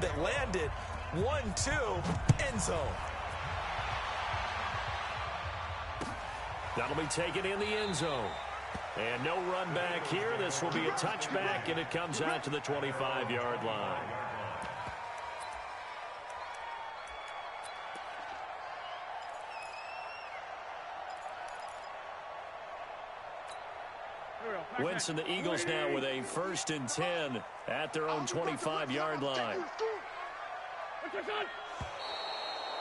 that landed 1-2 end zone. That'll be taken in the end zone. And no run back here. This will be a touchback, and it comes out to the 25-yard line. Wentz and the Eagles now with a 1st and 10 at their own 25-yard line.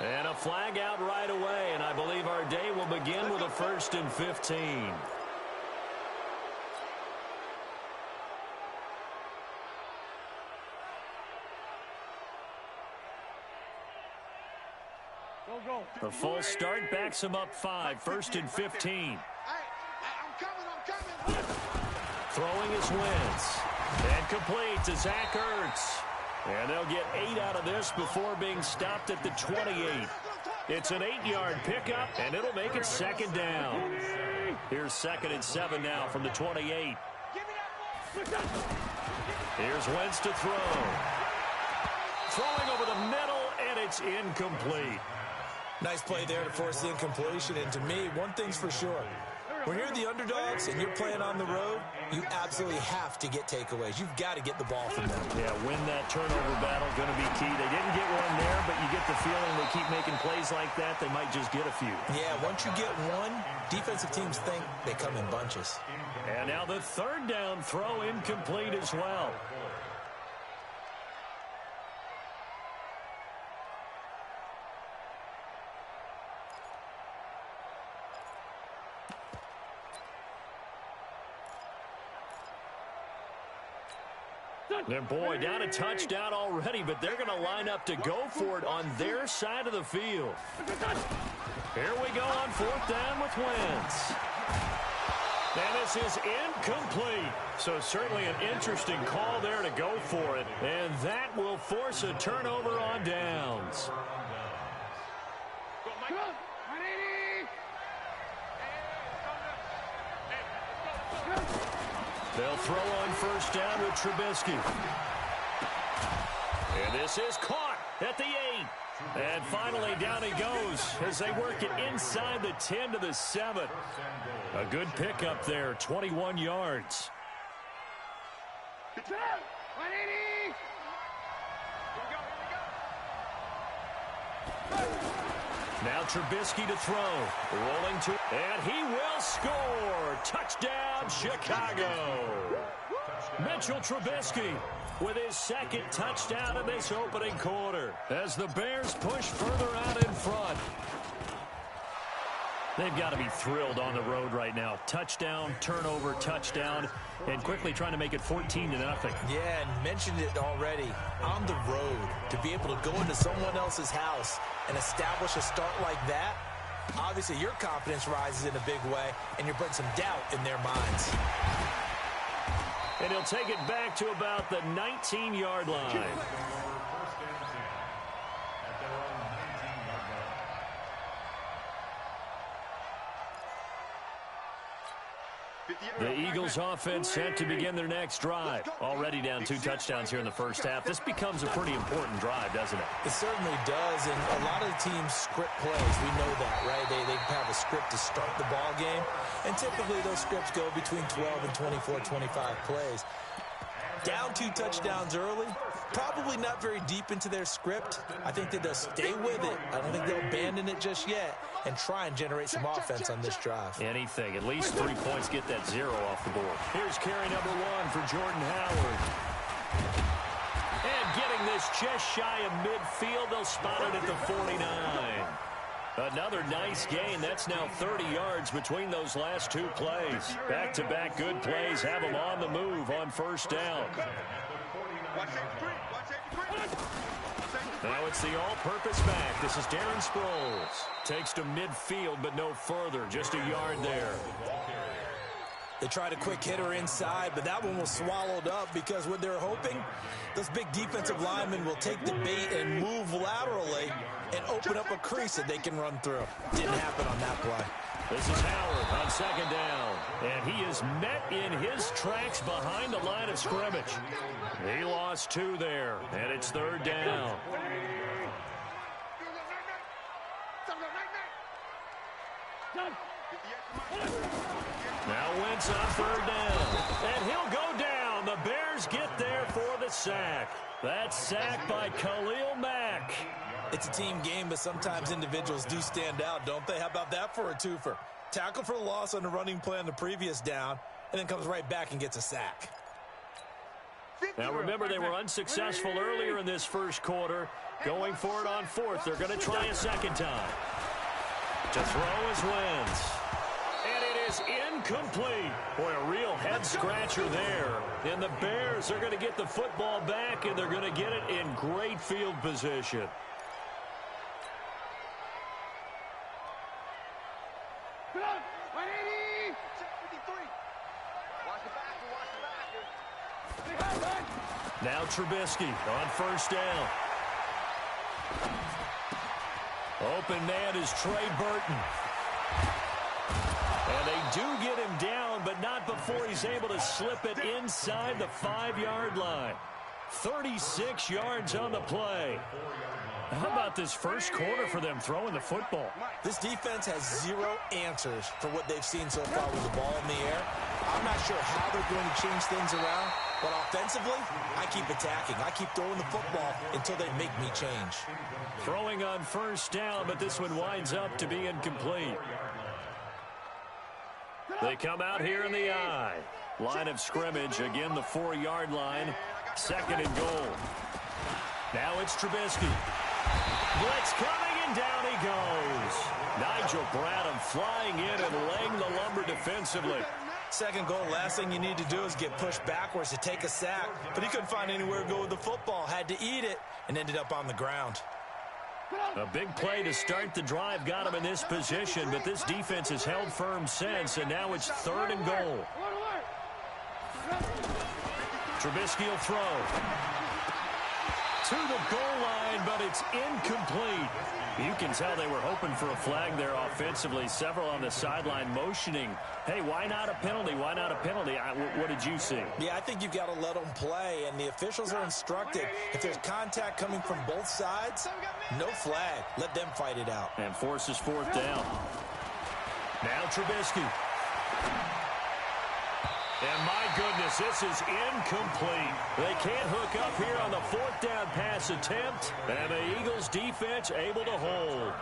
And a flag out right away, and I believe our day will begin with a 1st and 15. The false start backs him up 5, 1st and 15. Throwing his Wentz. And complete to Zach Ertz. And they'll get 8 out of this before being stopped at the 28. It's an 8-yard pickup, and it'll make it 2nd down. Here's 2nd and 7 now from the 28. Here's Wentz to throw. Throwing over the middle, and it's incomplete. Nice play there to force the incompletion. And to me, one thing's for sure. When you're the underdogs and you're playing on the road, you absolutely have to get takeaways. You've got to get the ball from them. Yeah, win that turnover battle, going to be key. They didn't get one there, but you get the feeling they keep making plays like that, they might just get a few. Yeah, once you get one, defensive teams think they come in bunches. And now the 3rd down throw incomplete as well. And boy, down a touchdown already, but they're going to line up to go for it on their side of the field. Here we go on 4th down with Wentz. And this is incomplete. So certainly an interesting call there to go for it. And that will force a turnover on downs. They'll throw on 1st down with Trubisky. And this is caught at the 8. And finally down he goes as they work it inside the 10 to the 7. A good pickup there, 21 yards. Now Trubisky to throw. Rolling to, and he will score. Touchdown, Chicago. Mitchell Trubisky with his 2nd touchdown in this opening quarter as the Bears push further out in front. They've got to be thrilled on the road right now. Touchdown, turnover, touchdown, and quickly trying to make it 14-0. Yeah, and mentioned it already. On the road, to be able to go into someone else's house and establish a start like that, obviously your confidence rises in a big way, and you bring some doubt in their minds. And he'll take it back to about the 19-yard line. The Eagles offense set to begin their next drive. Already down 2 touchdowns here in the first half. This becomes a pretty important drive, doesn't it? It certainly does, and a lot of the teams script plays. We know that, right? They have a script to start the ball game, and typically those scripts go between 12 and 24, 25 plays. Down 2 touchdowns early, probably not very deep into their script. I think that they'll stay with it. I don't think they'll abandon it just yet and try and generate some offense on this drive. Anything. At least 3 points, get that 0 off the board. Here's carry number 1 for Jordan Howard. And getting this just shy of midfield, they'll spot it at the 49. Another nice gain. That's now 30 yards between those last 2 plays. Back-to-back good plays have them on the move on 1st down. Now it's the all-purpose back. This is Darren Sproles. Takes to midfield, but no further. Just a yard there. They tried a quick hitter inside, but that one was swallowed up because what they're hoping, those big defensive linemen will take the bait and move laterally and open up a crease that they can run through. Didn't happen on that play. This is Howard on second down. And he is met in his tracks behind the line of scrimmage. He lost 2 there, and it's third down. Now Wentz on third down. And he'll go down. The Bears get there for the sack. That's sacked by Khalil Mack. It's a team game, but sometimes individuals do stand out, don't they? How about that for a twofer? Tackle for the loss on the running play on the previous down, and then comes right back and gets a sack. Now remember, they were unsuccessful earlier in this first quarter. Going for it on fourth. They're going to try a second time. To throw is Wentz. And it is incomplete. Boy, a real head-scratcher there. And the Bears are going to get the football back, and they're going to get it in great field position. Now Trubisky on first down. Open man is Trey Burton. And they do get him down, but not before he's able to slip it inside the 5-yard line. 36 yards on the play. How about this first quarter for them throwing the football? This defense has 0 answers for what they've seen so far with the ball in the air. I'm not sure how they're going to change things around, but offensively, I keep attacking. I keep throwing the football until they make me change. Throwing on first down, but this one winds up to be incomplete. They come out here in the eye. Line of scrimmage, again the 4-yard line. Second and goal. Now it's Trubisky. Blitz coming, and down he goes. Nigel Bradham flying in and laying the lumber defensively. Second goal, last thing you need to do is get pushed backwards to take a sack. But he couldn't find anywhere to go with the football. Had to eat it and ended up on the ground. A big play to start the drive got him in this position, but this defense has held firm since, and now it's third and goal. Trubisky will throw. To the goal line, but it's incomplete. You can tell they were hoping for a flag there offensively. Several on the sideline motioning. Hey, why not a penalty? Why not a penalty? What did you see? Yeah, I think you've got to let them play, and the officials are instructed. If there's contact coming from both sides, no flag. Let them fight it out. And forces fourth down. Now Trubisky. And my goodness, this is incomplete. They can't hook up here on the fourth down pass attempt, and the Eagles defense able to hold.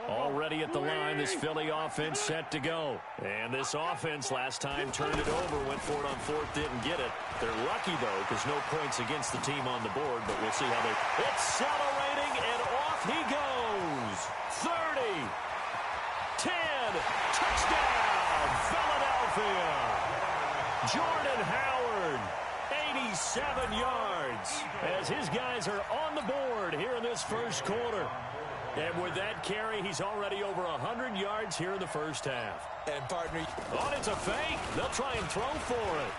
Already at the line, this Philly offense set to go. And this offense last time turned it over, went for it on fourth, didn't get it. They're lucky, though, because no points against the team on the board, but we'll see how they... Accelerating, and off he goes. 30, 10, touchdown, Philadelphia. Jordan Howard, 87 yards, as his guys are on the board here in this first quarter. And with that carry, he's already over 100 yards here in the first half. And, partner... Oh, it's a fake. They'll try and throw for it.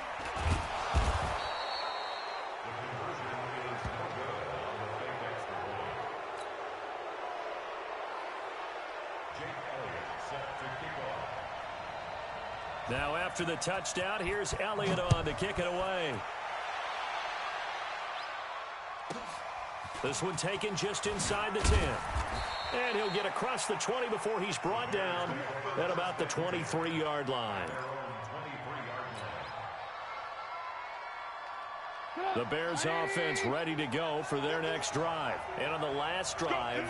Now after the touchdown, here's Elliott on to kick it away. This one taken just inside the 10. And he'll get across the 20 before he's brought down at about the 23-yard line. The Bears offense ready to go for their next drive. And on the last drive,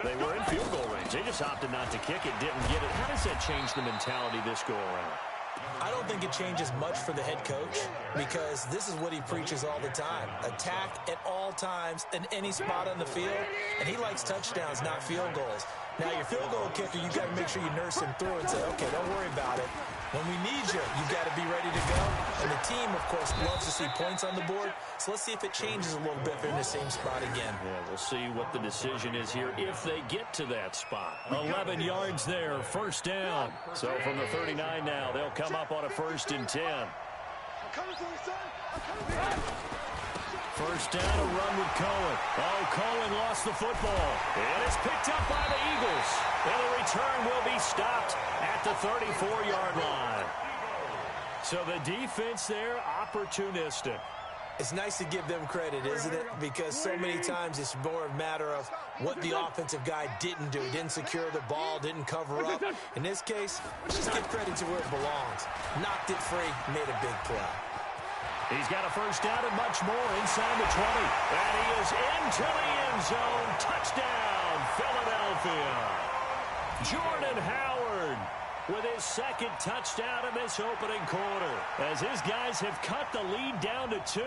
they were in field goal range. They just opted not to kick it, didn't get it. How does that change the mentality this go around? I don't think it changes much for the head coach because this is what he preaches all the time. Attack at all times in any spot on the field, and he likes touchdowns, not field goals. Now, your field goal kicker, you've got to make sure you nurse him through and say, okay, don't worry about it. When we need you, you've got to be ready to go. And the team, of course, loves to see points on the board. So let's see if it changes a little bit if they're in the same spot again. Yeah, we'll see what the decision is here if they get to that spot. 11 yards there, first down. So from the 39 now, they'll come up on a 1st and 10. First down, a run with Cohen. Oh, Cohen lost the football. And it's picked up by the Eagles. And the return will be stopped at the 34-yard line. So the defense there, opportunistic. It's nice to give them credit, isn't it? Because so many times it's more a matter of what the offensive guy didn't do. He didn't secure the ball, didn't cover up. In this case, just give credit to where it belongs. Knocked it free, made a big play. He's got a first down and much more inside the 20. And he is into the end zone. Touchdown, Philadelphia. Jordan Howard with his second touchdown in this opening quarter, as his guys have cut the lead down to 2.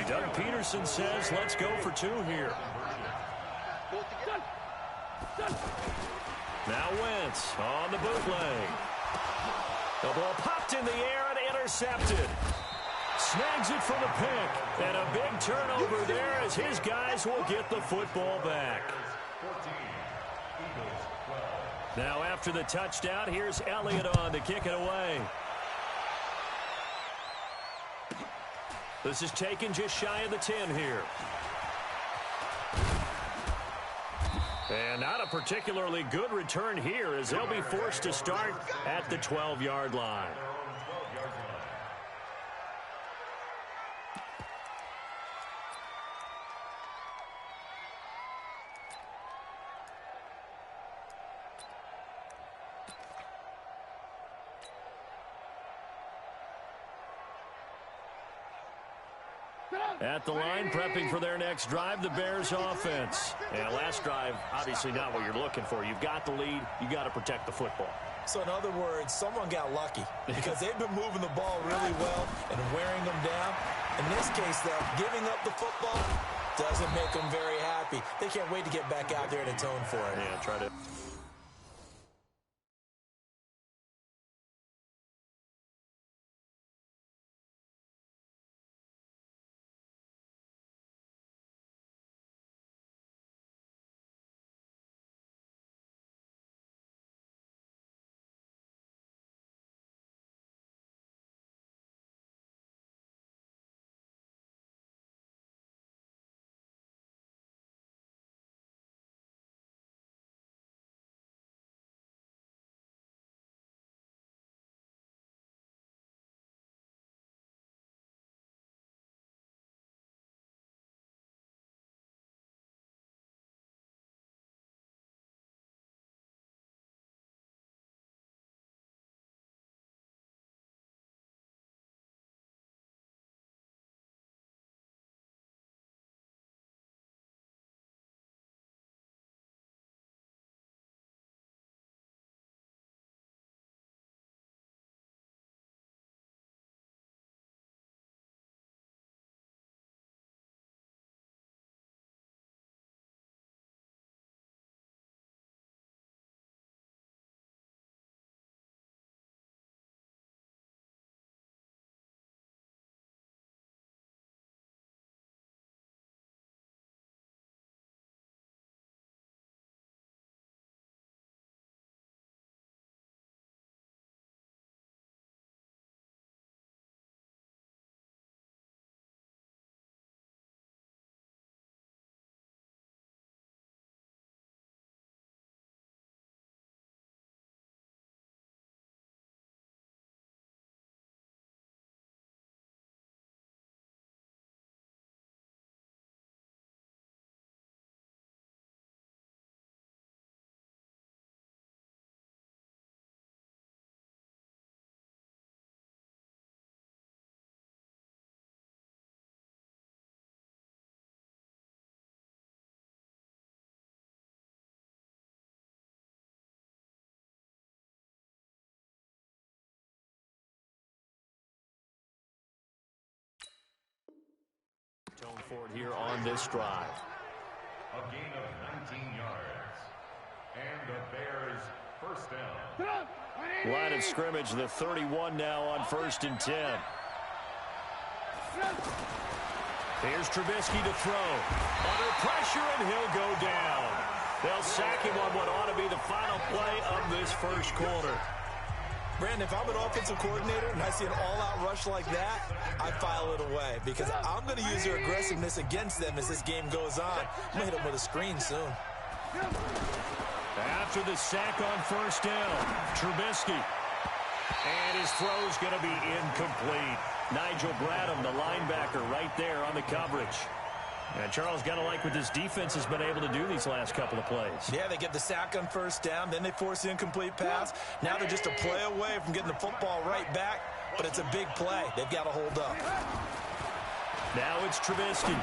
Doug Peterson says, let's go for 2 here. Now Wentz on the bootleg. The ball popped in the air and intercepted. Snags it for the pick. And a big turnover there as his guys will get the football back. Now after the touchdown, here's Elliott on to kick it away. This is taken just shy of the 10 here. And not a particularly good return here as they'll be forced to start at the 12-yard line. At the line, prepping for their next drive, the Bears offense. And last drive, obviously not what you're looking for. You've got the lead. You got to protect the football. So in other words, someone got lucky because they've been moving the ball really well and wearing them down. In this case, though, giving up the football doesn't make them very happy. They can't wait to get back out there and atone for it. Yeah, try to... Tone for it here on this drive. A gain of 19 yards. And the Bears first down. Line of scrimmage, the 31 now on 1st and 10. Here's Trubisky to throw. Under pressure, and he'll go down. They'll sack him on what ought to be the final play of this first quarter. Brandon, if I'm an offensive coordinator and I see an all-out rush like that, I file it away because I'm going to use their aggressiveness against them as this game goes on. I'm going to hit them with a screen soon. After the sack on first down, Trubisky. And his throw's going to be incomplete. Nigel Bradham, the linebacker, right there on the coverage. And Charles, got to like what this defense has been able to do these last couple of plays. Yeah, they get the sack on first down, then they force the incomplete pass. Now they're just a play away from getting the football right back, but it's a big play. They've got to hold up. Now it's Trubisky.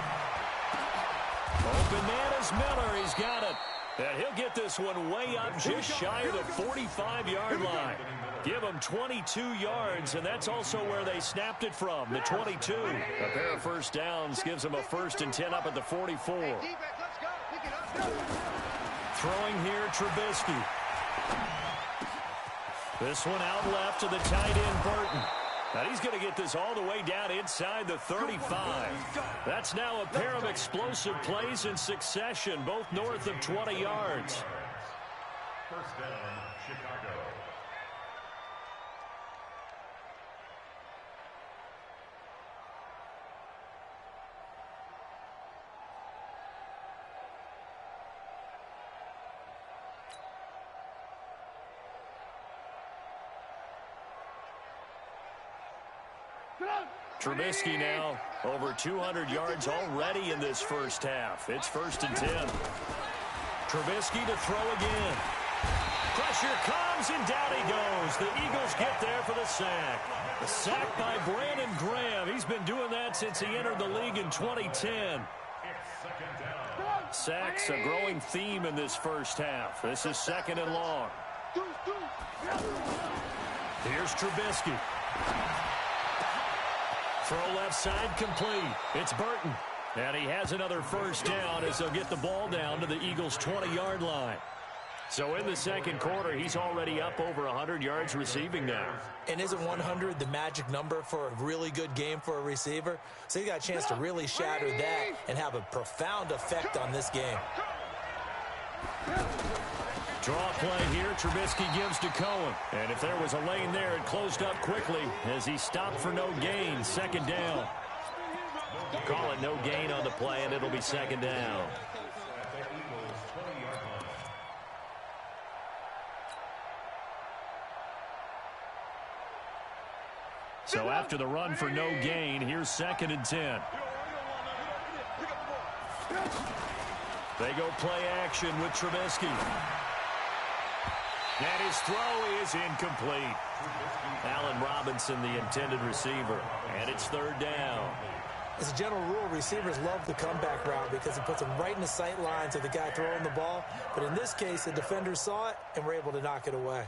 Open man is Miller. He's got it. And he'll get this one way up just shy of the 45-yard line. Give them 22 yards, and that's also where they snapped it from, the 22. A pair of first downs gives them a 1st and 10 up at the 44. Throwing here, Trubisky. This one out left to the tight end, Burton. Now he's going to get this all the way down inside the 35. That's now a pair of explosive plays in succession, both north of 20 yards. First down, Chicago. Trubisky now over 200 yards already in this first half. It's 1st and 10. Trubisky to throw again. Pressure comes, and down he goes. The Eagles get there for the sack. The sack by Brandon Graham. He's been doing that since he entered the league in 2010. Sacks a growing theme in this first half. This is 2nd and long. Here's Trubisky. Throw left side complete. It's Burton. And he has another first down as they'll get the ball down to the Eagles' 20-yard line. So in the second quarter, he's already up over 100 yards receiving now. And isn't 100 the magic number for a really good game for a receiver? So he got a chance to really shatter that and have a profound effect on this game. Draw play here. Trubisky gives to Cohen. And if there was a lane there, it closed up quickly as he stopped for no gain. 2nd down. Call it no gain on the play, and it'll be 2nd down. So after the run for no gain, here's 2nd and 10. They go play action with Trubisky. And his throw is incomplete. Allen Robinson, the intended receiver. And it's 3rd down. As a general rule, receivers love the comeback route because it puts them right in the sight lines of the guy throwing the ball. But in this case, the defenders saw it and were able to knock it away.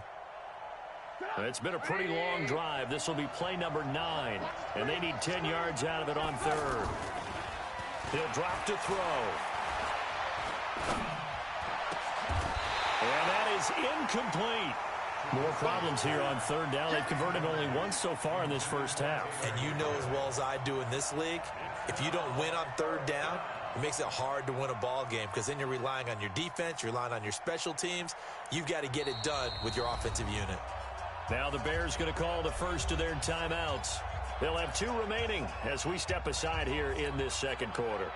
It's been a pretty long drive. This will be play number 9. And they need 10 yards out of it on 3rd. He'll drop to throw. And that is incomplete. More problems here on 3rd down. They've converted only once so far in this first half. And you know as well as I do in this league, if you don't win on 3rd down, it makes it hard to win a ball game because then you're relying on your defense, you're relying on your special teams. You've got to get it done with your offensive unit. Now the Bears going to call the first of their timeouts. They'll have 2 remaining as we step aside here in this second quarter.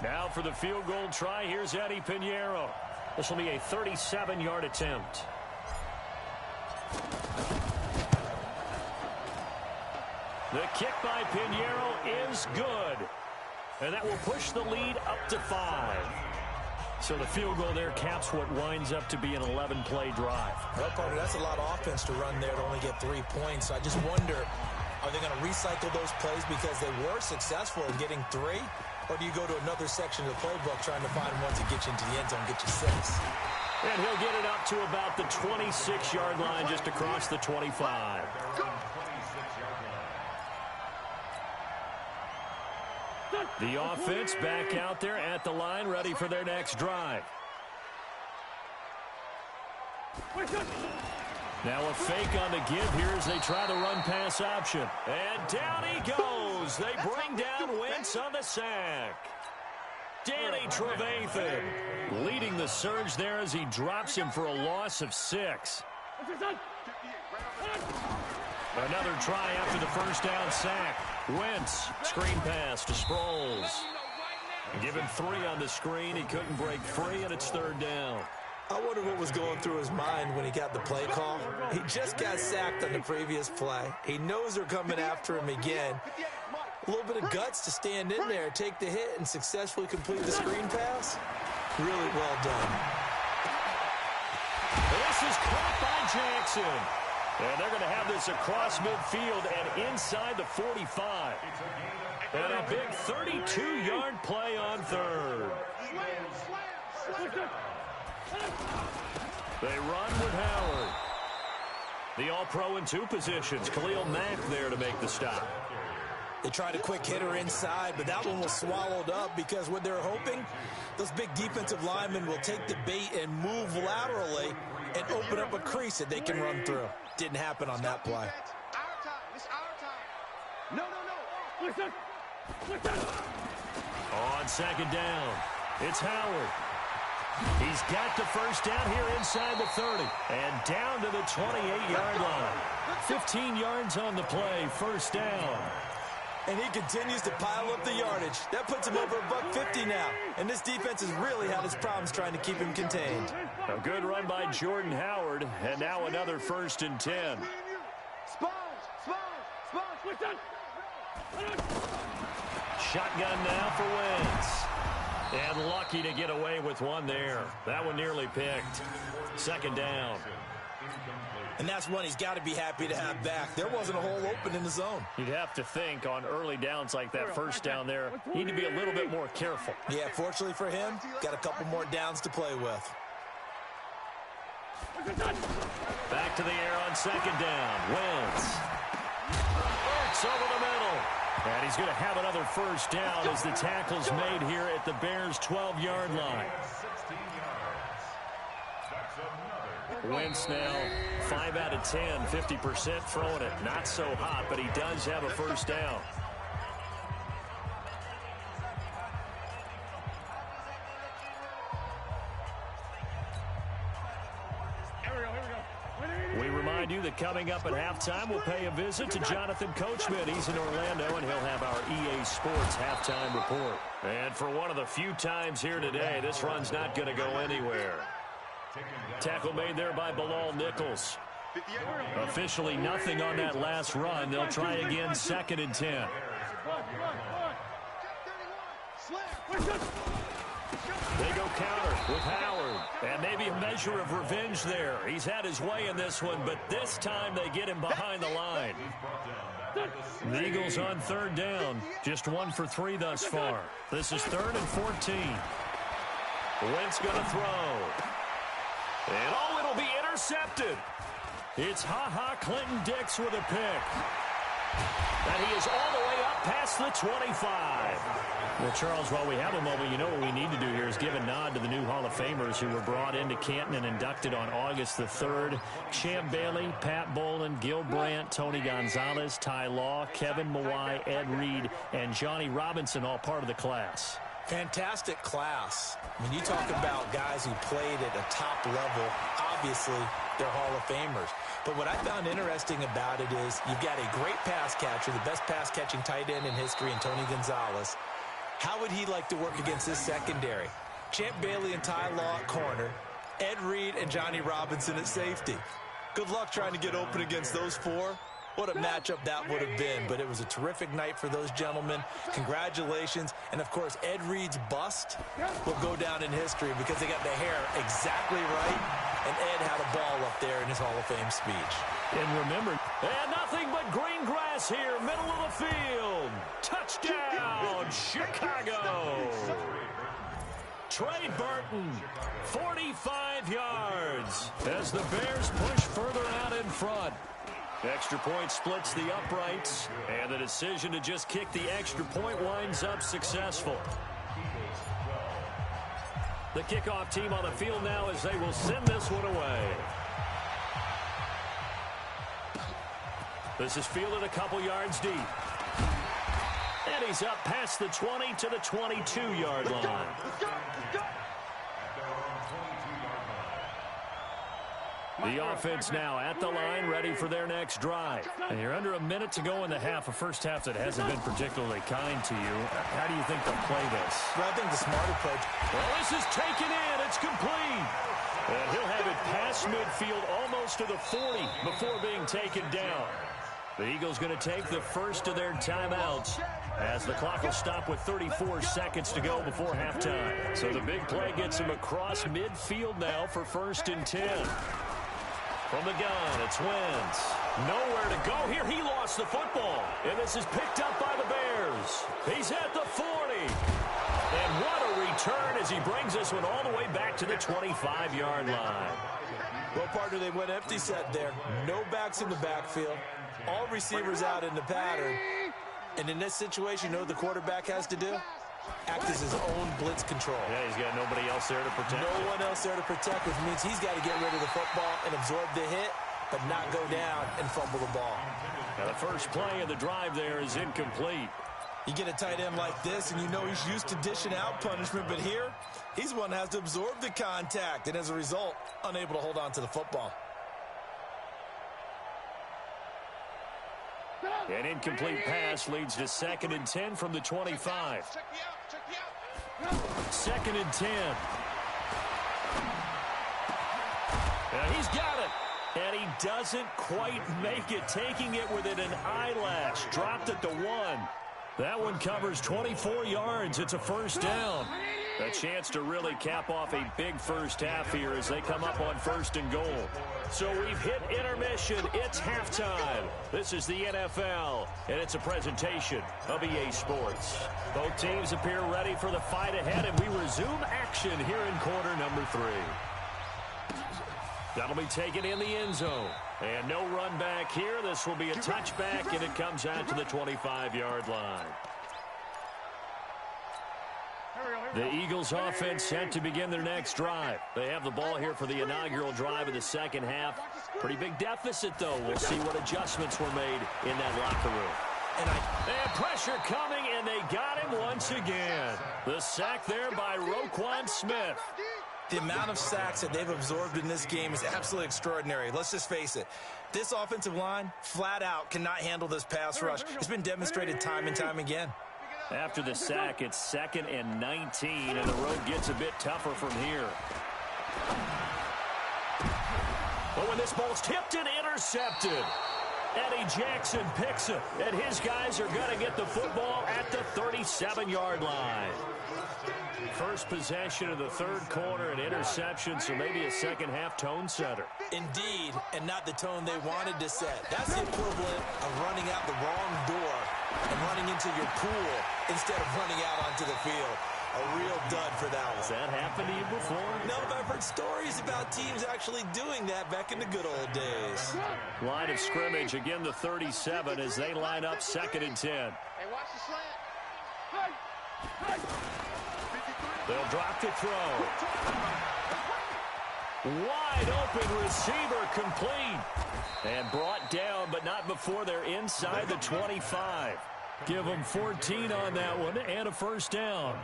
Now for the field goal try, here's Eddie Pinheiro. This will be a 37-yard attempt. The kick by Pinheiro is good. And that will push the lead up to 5. So the field goal there caps what winds up to be an 11-play drive. Well, partner, that's a lot of offense to run there to only get 3 points. So I just wonder, are they going to recycle those plays because they were successful in getting 3? Or do you go to another section of the playbook trying to find ones that get you into the end zone, get you 6? And he'll get it up to about the 26-yard line just across the 25. The offense back out there at the line, ready for their next drive. Now a fake on the give here as they try the run-pass option. And down he goes. They bring down Wentz on the sack. Danny Trevathan leading the surge there as he drops him for a loss of 6. Another try after the first down sack. Wentz, screen pass to Sproles. Give him 3 on the screen. He couldn't break free, and it's 3rd down. I wonder what was going through his mind when he got the play call. He just got sacked on the previous play. He knows they're coming after him again. A little bit of guts to stand in there, take the hit, and successfully complete the screen pass. Really well done. This is caught by Jackson. And they're going to have this across midfield and inside the 45. And a big 32-yard play on 3rd. They run with Howard. The All-Pro in 2 positions. Khalil Mack there to make the stop. They tried a quick hitter inside, but that one was swallowed up because what they're hoping, those big defensive linemen will take the bait and move laterally and open up a crease that they can run through. Didn't happen on that play. On 2nd down, it's Howard. He's got the first down here inside the 30 and down to the 28-yard line. 15 yards on the play, 1st down. And he continues to pile up the yardage. That puts him over $150 now. And this defense has really had its problems trying to keep him contained. A good run by Jordan Howard, and now another 1st and 10. Shotgun now for Wentz. And lucky to get away with one there. That one nearly picked. 2nd down. And that's one he's got to be happy to have back. There wasn't a hole open in the zone. You'd have to think on early downs like that 1st down there, you need to be a little bit more careful. Yeah, fortunately for him, got a couple more downs to play with. Back to the air on 2nd down. Wentz. Hurts over the middle. And he's going to have another 1st down as the tackle's made here at the Bears' 12-yard line. Wentz now 5 out of 10, 50% throwing it. Not so hot, but he does have a 1st down. We remind you that coming up at halftime, we'll pay a visit to Jonathan Coachman. He's in Orlando, and he'll have our EA Sports halftime report. And for one of the few times here today, this run's not going to go anywhere. Tackle made there by Bilal Nichols. Officially nothing on that last run. They'll try again 2nd and 10. They go counter with Howard. And maybe a measure of revenge there. He's had his way in this one, but this time they get him behind the line. The Eagles on 3rd down. Just 1 for 3 thus far. This is 3rd and 14. Wentz going to throw. And oh, it'll be intercepted. It's Clinton-Dix with a pick. And he is all the way up past the 25. Well, Charles, while we have a moment, you know what we need to do here is give a nod to the new Hall of Famers who were brought into Canton and inducted on August the 3rd. Champ Bailey, Pat Bolin, Gil Brandt, Tony Gonzalez, Ty Law, Kevin Mawai, Ed Reed, and Johnny Robinson, all part of the class. Fantastic class. When you talk about guys who played at a top level, obviously they're Hall of Famers. But what I found interesting about it is you've got a great pass catcher, the best pass-catching tight end in history, in Tony Gonzalez. How would he like to work against his secondary? Champ Bailey and Ty Law at corner, Ed Reed and Johnny Robinson at safety. Good luck trying to get open against those 4. What a matchup that would have been, but it was a terrific night for those gentlemen. Congratulations. And, of course, Ed Reed's bust will go down in history because they got the hair exactly right, and Ed had a ball up there in his Hall of Fame speech. And remember, and nothing but green grass here, middle of the field. Touchdown, Chicago. Trey Burton, 45 yards as the Bears push further out in front. Extra point splits the uprights, and the decision to just kick the extra point winds up successful. The kickoff team on the field now as they will send this one away. This is fielded a couple yards deep. And he's up past the 20 to the 22-yard line. The offense now at the line, ready for their next drive. And you're under a minute to go in the half, a first half that hasn't been particularly kind to you. How do you think they'll play this? Well, I think the smart approach. Well, this is taken in. It's complete. And he'll have it past midfield almost to the 40 before being taken down. The Eagles going to take the first of their timeouts as the clock will stop with 34 seconds to go before halftime. So the big play gets him across midfield now for 1st and 10. From the gun, it's Wentz. Nowhere to go here. He lost the football. And this is picked up by the Bears. He's at the 40. And what a return as he brings this one all the way back to the 25-yard line. Well, partner, they went empty set there. No backs in the backfield. All receivers out in the pattern. And in this situation, you know what the quarterback has to do? Act as his own blitz control. Yeah, he's got nobody else there to protect. No one else there to protect, which means he's got to get rid of the football and absorb the hit, but not go down and fumble the ball. Now the first play of the drive there is incomplete. You get a tight end like this, and you know he's used to dishing out punishment, but here, he's one that has to absorb the contact, and as a result, unable to hold on to the football. An incomplete pass leads to 2nd and 10 from the 25. 2nd and 10. And he's got it. And he doesn't quite make it, taking it within an eyelash. Dropped at the 1. That one covers 24 yards. It's a 1st down. A chance to really cap off a big first half here as they come up on 1st and goal. So we've hit intermission. It's halftime. This is the NFL, and it's a presentation of EA Sports. Both teams appear ready for the fight ahead, and we resume action here in quarter number 3. That'll be taken in the end zone. And no run back here. This will be a touchback, and it comes out to the 25-yard line. The Eagles offense set to begin their next drive. They have the ball here for the inaugural drive of the second half. Pretty big deficit, though. We'll see what adjustments were made in that locker room. And pressure coming, and they got him once again. The sack there by Roquan Smith. The amount of sacks that they've absorbed in this game is absolutely extraordinary. Let's just face it. This offensive line, flat out, cannot handle this pass rush. It's been demonstrated time and time again. After the sack, it's 2nd and 19, and the road gets a bit tougher from here. But when this ball's tipped and intercepted, Eddie Jackson picks it, and his guys are going to get the football at the 37-yard line. First possession of the 3rd quarter, an interception, so maybe a second-half tone setter. Indeed, and not the tone they wanted to set. That's the equivalent of running out the wrong door and running into your pool instead of running out onto the field. A real dud for that one. Has that happened to you before? No, but I've heard stories about teams actually doing that back in the good old days. Line of scrimmage, again the 37 as they line up 2nd and 10. Hey, watch the slant. They'll drop to throw. Wide open receiver complete. And brought down, but not before they're inside the 25. Give them 14 on that one and a 1st down.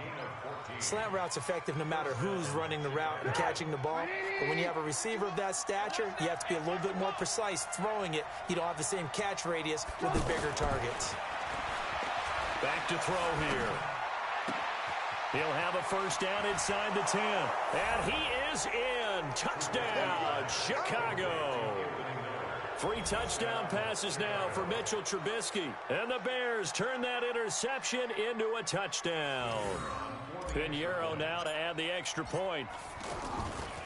Slant route's effective no matter who's running the route and catching the ball. But when you have a receiver of that stature, you have to be a little bit more precise throwing it. You don't have the same catch radius with the bigger targets. Back to throw here. He'll have a 1st down inside the 10. And he is in. Touchdown, Chicago. 3 touchdown passes now for Mitchell Trubisky. And the Bears turn that interception into a touchdown. Pinheiro now to add the extra point.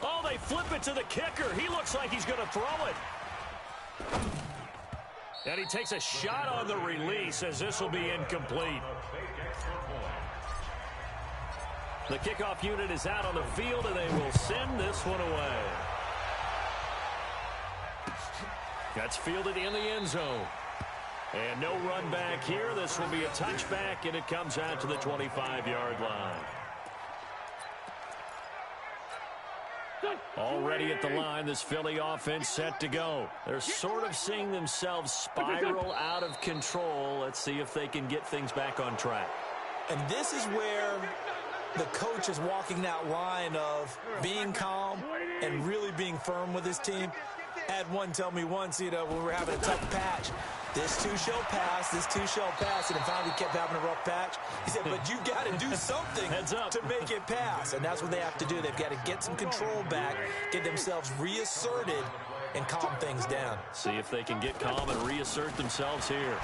Oh, they flip it to the kicker. He looks like he's going to throw it. And he takes a shot on the release as this will be incomplete. The kickoff unit is out on the field, and they will send this one away. That's fielded in the end zone. And no run back here. This will be a touchback, and it comes out to the 25-yard line. Already at the line, this Philly offense set to go. They're sort of seeing themselves spiral out of control. Let's see if they can get things back on track. And this is where the coach is walking that line of being calm and really being firm with his team. I had one tell me once, when we were having a tough patch, this too shall pass, this too shall pass, and then finally kept having a rough patch. He said, but you got to do something to make it pass, and that's what they have to do. They've got to get some control back, get themselves reasserted, and calm things down. See if they can get calm and reassert themselves here.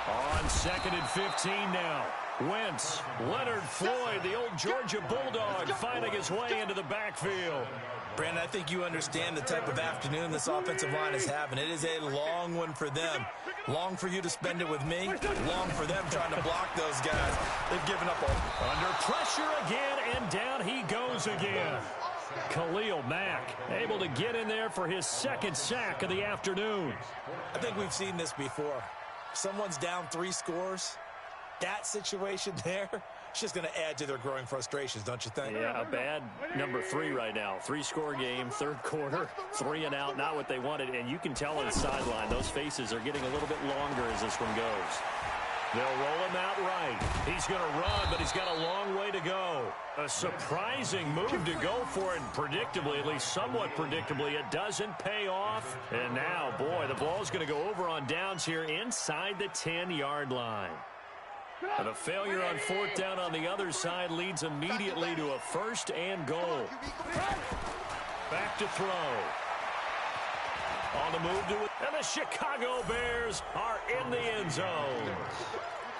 On 2nd and 15 now. Wentz, Leonard Floyd, the old Georgia Bulldog, finding his way into the backfield. Brandon, I think you understand the type of afternoon this offensive line is having. It is a long one for them. Long for you to spend it with me. Long for them trying to block those guys. They've given up all. Under pressure again, and down he goes again. Khalil Mack able to get in there for his 2nd sack of the afternoon. I think we've seen this before. Someone's down 3 scores. That situation there, it's just going to add to their growing frustrations, don't you think? Yeah, a bad number 3 right now. 3-score game, 3rd quarter, 3 and out, not what they wanted. And you can tell on the sideline, those faces are getting a little bit longer as this one goes. They'll roll him out right. He's going to run, but he's got a long way to go. A surprising move to go for it, and predictably, at least somewhat predictably, it doesn't pay off. And now, boy, the ball's going to go over on downs here inside the 10-yard line. And a failure on 4th down on the other side leads immediately to a 1st and goal. Back to throw. On the move to it. And the Chicago Bears are in the end zone.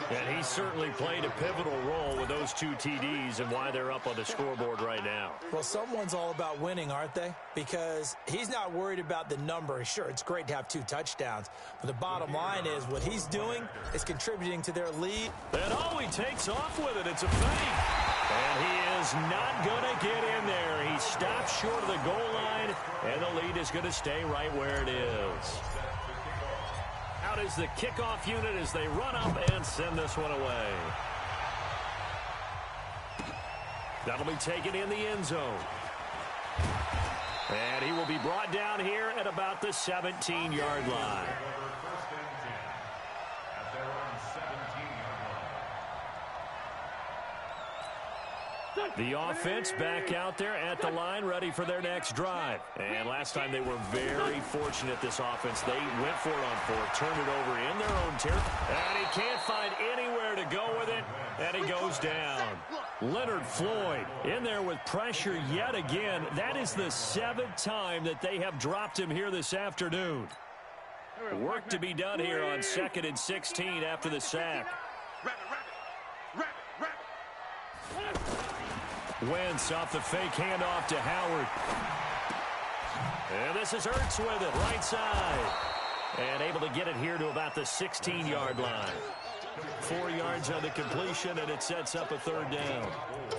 And he certainly played a pivotal role with those 2 TDs and why they're up on the scoreboard right now. Well, someone's all about winning, aren't they? Because he's not worried about the number. Sure, it's great to have 2 touchdowns. But the bottom line is what he's doing is contributing to their lead. And he takes off with it. It's a fake. And he is not going to get in there. He stops short of the goal line, and the lead is going to stay right where it is. Out is the kickoff unit as they run up and send this one away. That'll be taken in the end zone. And he will be brought down here at about the 17-yard line. The offense back out there at the line, ready for their next drive. And last time they were very fortunate, this offense. They went for it on 4th, turned it over in their own territory. And he can't find anywhere to go with it, and he goes down. Leonard Floyd in there with pressure yet again. That is the 7th time that they have dropped him here this afternoon. Work to be done here on 2nd and 16 after the sack. Wentz off the fake handoff to Howard. And this is Ertz with it, right side. And able to get it here to about the 16-yard line. 4 yards on the completion, and it sets up a 3rd down.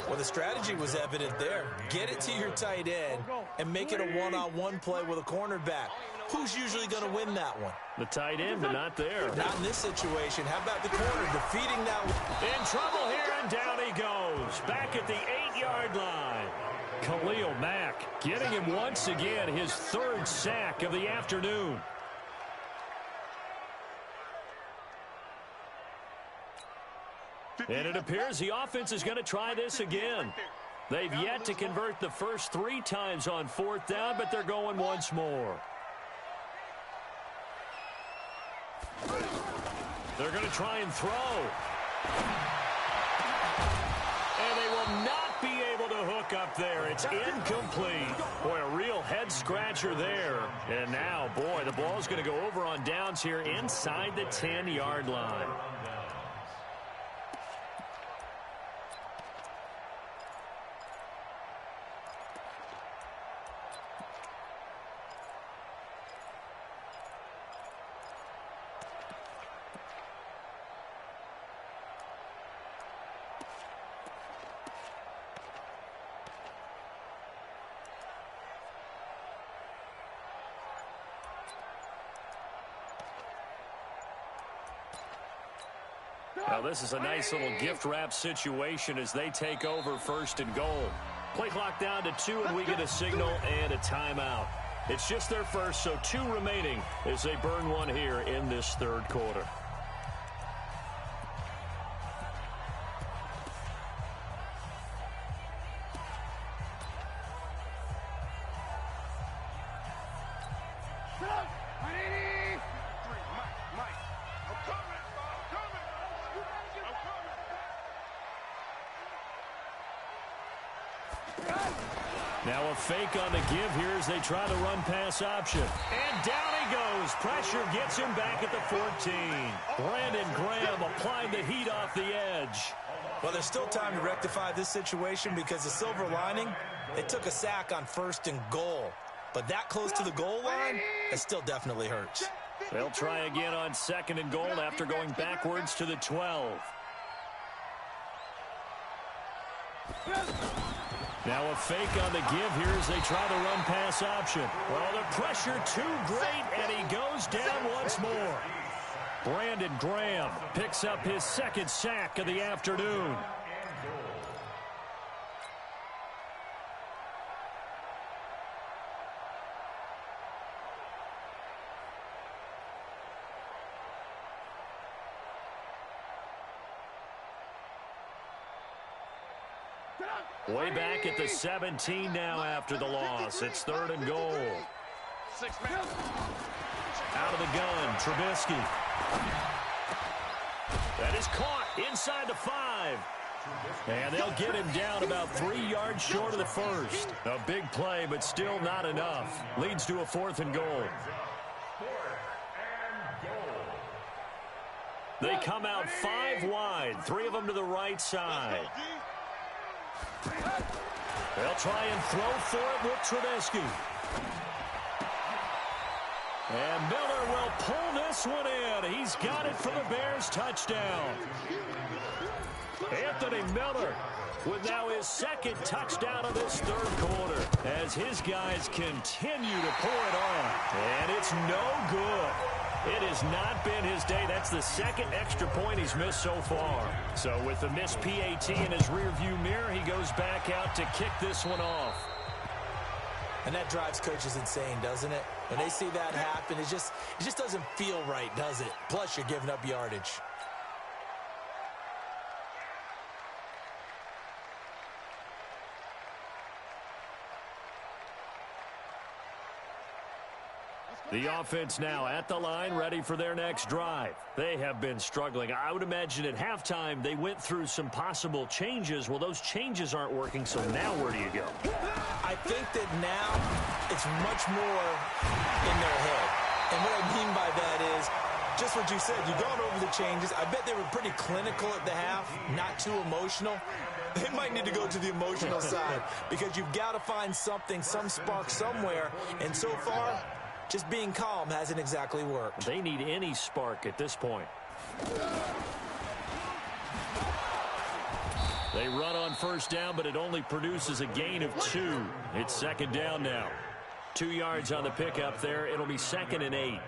Well, the strategy was evident there. Get it to your tight end and make it a one-on-one play with a cornerback. Who's usually going to win that one? The tight end, but not there. Not in this situation. How about the corner defeating that one? In trouble here, and down he goes. Back at the 8-yard line. Khalil Mack getting him once again, his 3rd sack of the afternoon. And it appears the offense is going to try this again. They've yet to convert the first 3 times on 4th down, but they're going once more. They're going to try and throw. And they will not be able to hook up there. It's incomplete. Boy, a real head-scratcher there. And now, boy, the ball's going to go over on downs here inside the 10-yard line. Now, this is a nice little gift wrap situation as they take over 1st and goal. Play clock down to 2, and we get a signal and a timeout. It's just their first, so 2 remaining as they burn one here in this third quarter. Now a fake on the give here as they try the run-pass option. And down he goes. Pressure gets him back at the 14. Brandon Graham applying the heat off the edge. Well, there's still time to rectify this situation because the silver lining, they took a sack on 1st and goal. But that close to the goal line, it still definitely hurts. They'll try again on 2nd and goal after going backwards to the 12. Now a fake on the give here as they try the run-pass option. Well, the pressure too great, and he goes down once more. Brandon Graham picks up his 2nd sack of the afternoon. Way back at the 17 now after the loss. It's 3rd and goal. Out of the gun, Trubisky. That is caught inside the 5. And they'll get him down about 3 yards short of the 1st. A big play, but still not enough. Leads to a 4th and goal. They come out 5 wide, 3 of them to the right side. They'll try and throw for it with Trubisky. And Miller will pull this one in. He's got it for the Bears touchdown. Anthony Miller with now his 2nd touchdown of this 3rd quarter as his guys continue to pour it on. And it's no good. It has not been his day. That's the 2nd extra point he's missed so far. So with the missed PAT in his rearview mirror, he goes back out to kick this one off. And that drives coaches insane, doesn't it? When they see that happen, it just doesn't feel right, does it? Plus, you're giving up yardage. The offense now at the line, ready for their next drive. They have been struggling. I would imagine at halftime they went through some possible changes. Well, those changes aren't working, so now where do you go? I think that now it's much more in their head. And what I mean by that is just what you said. You've gone over the changes. I bet they were pretty clinical at the half, not too emotional. They might need to go to the emotional side because you've got to find something, some spark somewhere. And so far, just being calm hasn't exactly worked. They need any spark at this point. They run on 1st down, but it only produces a gain of 2. It's 2nd down now. 2 yards on the pickup there. It'll be 2nd and 8.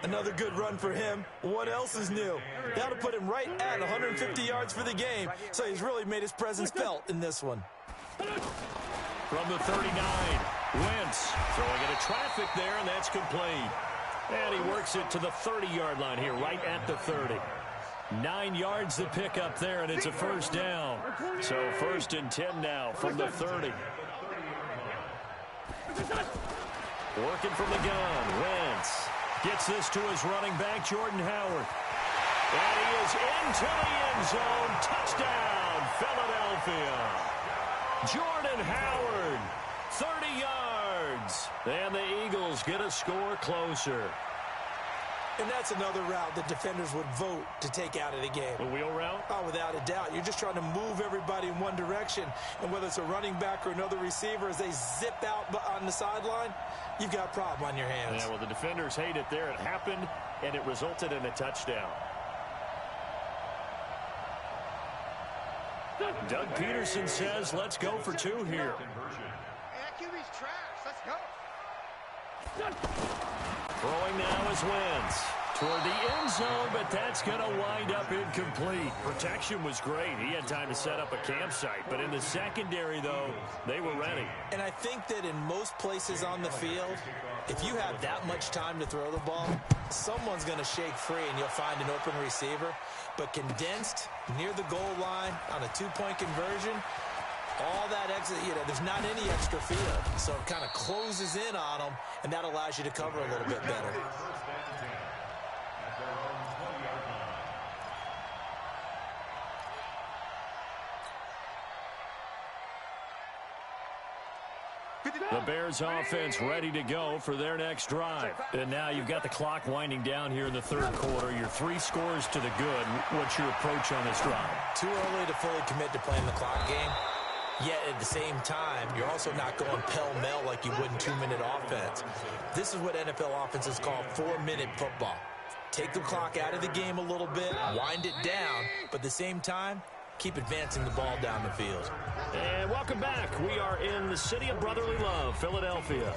Another good run for him. What else is new? That'll put him right at 150 yards for the game, so he's really made his presence felt in this one. From the 39, Wentz throwing into traffic there, and that's complete. And he works it to the 30-yard line here, right at the 30. 9 yards to pick up there, and it's a 1st down. So 1st and 10 now from the 30. Working from the gun, Wentz gets this to his running back, Jordan Howard. And he is into the end zone. Touchdown, Philadelphia. Jordan Howard, 30 yards. And the Eagles get a score closer. And that's another route that defenders would vote to take out of the game. The wheel route? Oh, without a doubt. You're just trying to move everybody in one direction. And whether it's a running back or another receiver, as they zip out on the sideline, you've got a problem on your hands. Yeah, well, the defenders hate it there. It happened, and it resulted in a touchdown. Doug Peterson says, let's go for 2 here. QB's trash. Let's go. Throwing now is Wentz. toward the end zone, but that's going to wind up incomplete. Protection was great. He had time to set up a campsite, but in the secondary, though, they were ready. And I think that in most places on the field, if you have that much time to throw the ball, someone's going to shake free and you'll find an open receiver. But condensed near the goal line on a two-point conversion, all that exit, there's not any extra field. So it kind of closes in on them, and that allows you to cover a little bit better. The Bears offense ready to go for their next drive. And now you've got the clock winding down here in the third quarter. You're 3 scores to the good. What's your approach on this drive? Too early to fully commit to playing the clock game. Yet at the same time, you're also not going pell-mell like you would in 2-minute offense. This is what NFL offenses call 4-minute football. Take the clock out of the game a little bit, wind it down, but at the same time, keep advancing the ball down the field. And welcome back. We are in the city of brotherly love, Philadelphia.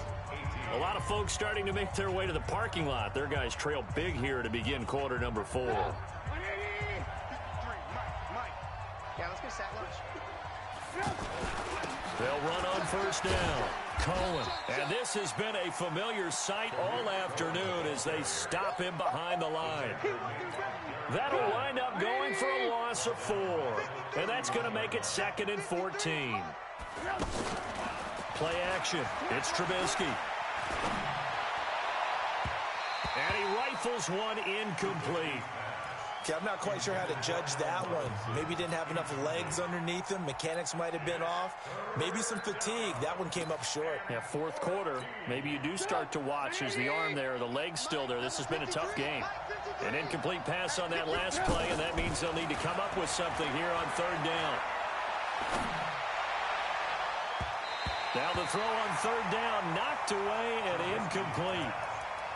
A lot of folks starting to make their way to the parking lot. Their guys trail big here to begin quarter number 4. Yeah, let's get sack lunch. They'll run on first down. Cohen. And this has been a familiar sight all afternoon as they stop him behind the line. That'll wind up going for a loss of 4. And that's going to make it 2nd and 14. Play action. It's Trubisky. And he rifles one incomplete. Okay, I'm not quite sure how to judge that one. Maybe he didn't have enough legs underneath him. Mechanics might have been off. Maybe some fatigue. That one came up short. Yeah, fourth quarter, maybe you do start to watch as the arm there, the leg's still there. This has been a tough game. An incomplete pass on that last play, and that means they'll need to come up with something here on third down. Now the throw on third down, knocked away and incomplete.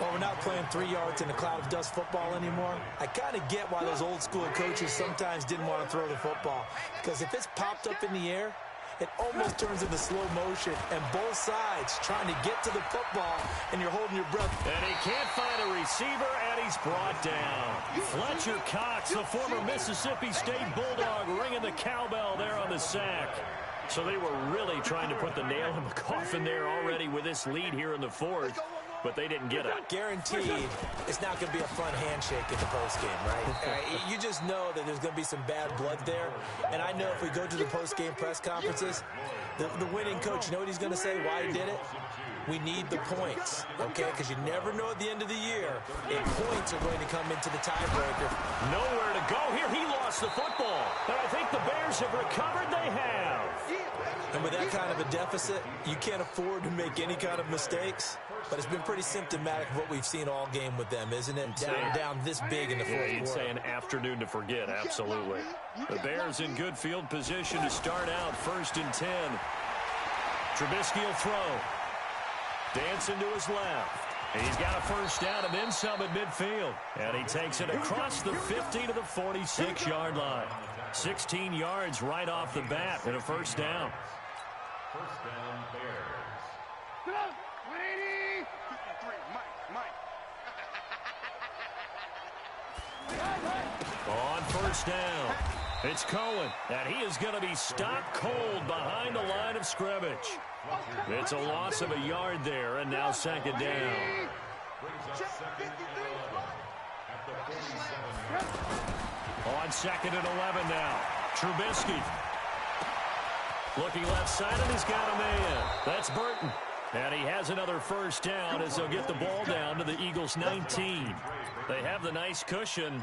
Well, we're not playing 3 yards in a cloud of dust football anymore. I kind of get why those old school coaches sometimes didn't want to throw the football. Because if it's popped up in the air, it almost turns into slow motion. And both sides trying to get to the football, and you're holding your breath. And he can't find a receiver, and he's brought down. Fletcher Cox, the former Mississippi State Bulldog, ringing the cowbell there on the sack. So they were really trying to put the nail in the coffin there already with this lead here in the fourth. But they didn't get it. Guaranteed, it's not going to be a fun handshake in the postgame, right? You just know that there's going to be some bad blood there. And I know if we go to the postgame press conferences, the winning coach, you know what he's going to say, why he did it? We need the points, okay? Because you never know at the end of the year if points are going to come into the tiebreaker. Nowhere to go here. He lost the football. And I think the Bears have recovered. They have. And with that kind of a deficit, you can't afford to make any kind of mistakes. But it's been pretty symptomatic of what we've seen all game with them, isn't it? Down this big in the fourth quarter. You'd say an afternoon to forget, absolutely. The Bears in good field position to start out 1st and 10. Trubisky will throw. Dancing to his left. He's got a first down and then some at midfield. And he takes it across the 50 to the 46-yard line. 16 yards right off the bat and a first down. First down, Bears. On first down, it's Cohen, and he is going to be stopped cold behind the line of scrimmage. It's a loss of a yard there, and now 2nd down. Brings up 2nd and 11 at the 47-yard. On 2nd and 11 now, Trubisky. Looking left side, and he's got a man. That's Burton. And he has another first down as they'll get the ball down to the Eagles' 19. They have the nice cushion.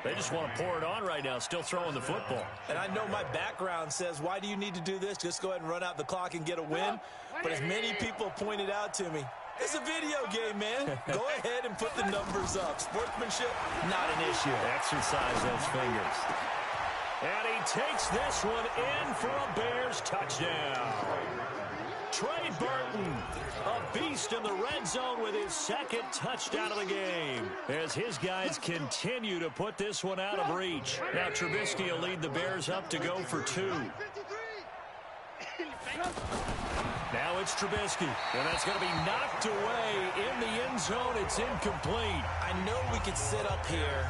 They just want to pour it on right now, still throwing the football. And I know my background says, why do you need to do this? Just go ahead and run out the clock and get a win. But as many people pointed out to me, it's a video game, man. Go ahead and put the numbers up. Sportsmanship, not an issue. Exercise those fingers. And he takes this one in for a Bears touchdown. Trey Burton, a beast in the red zone with his 2nd touchdown of the game as his guys continue to put this one out of reach. Now Trubisky will lead the Bears up to go for 2. Now it's Trubisky. And that's going to be knocked away in the end zone. It's incomplete. I know we could sit up here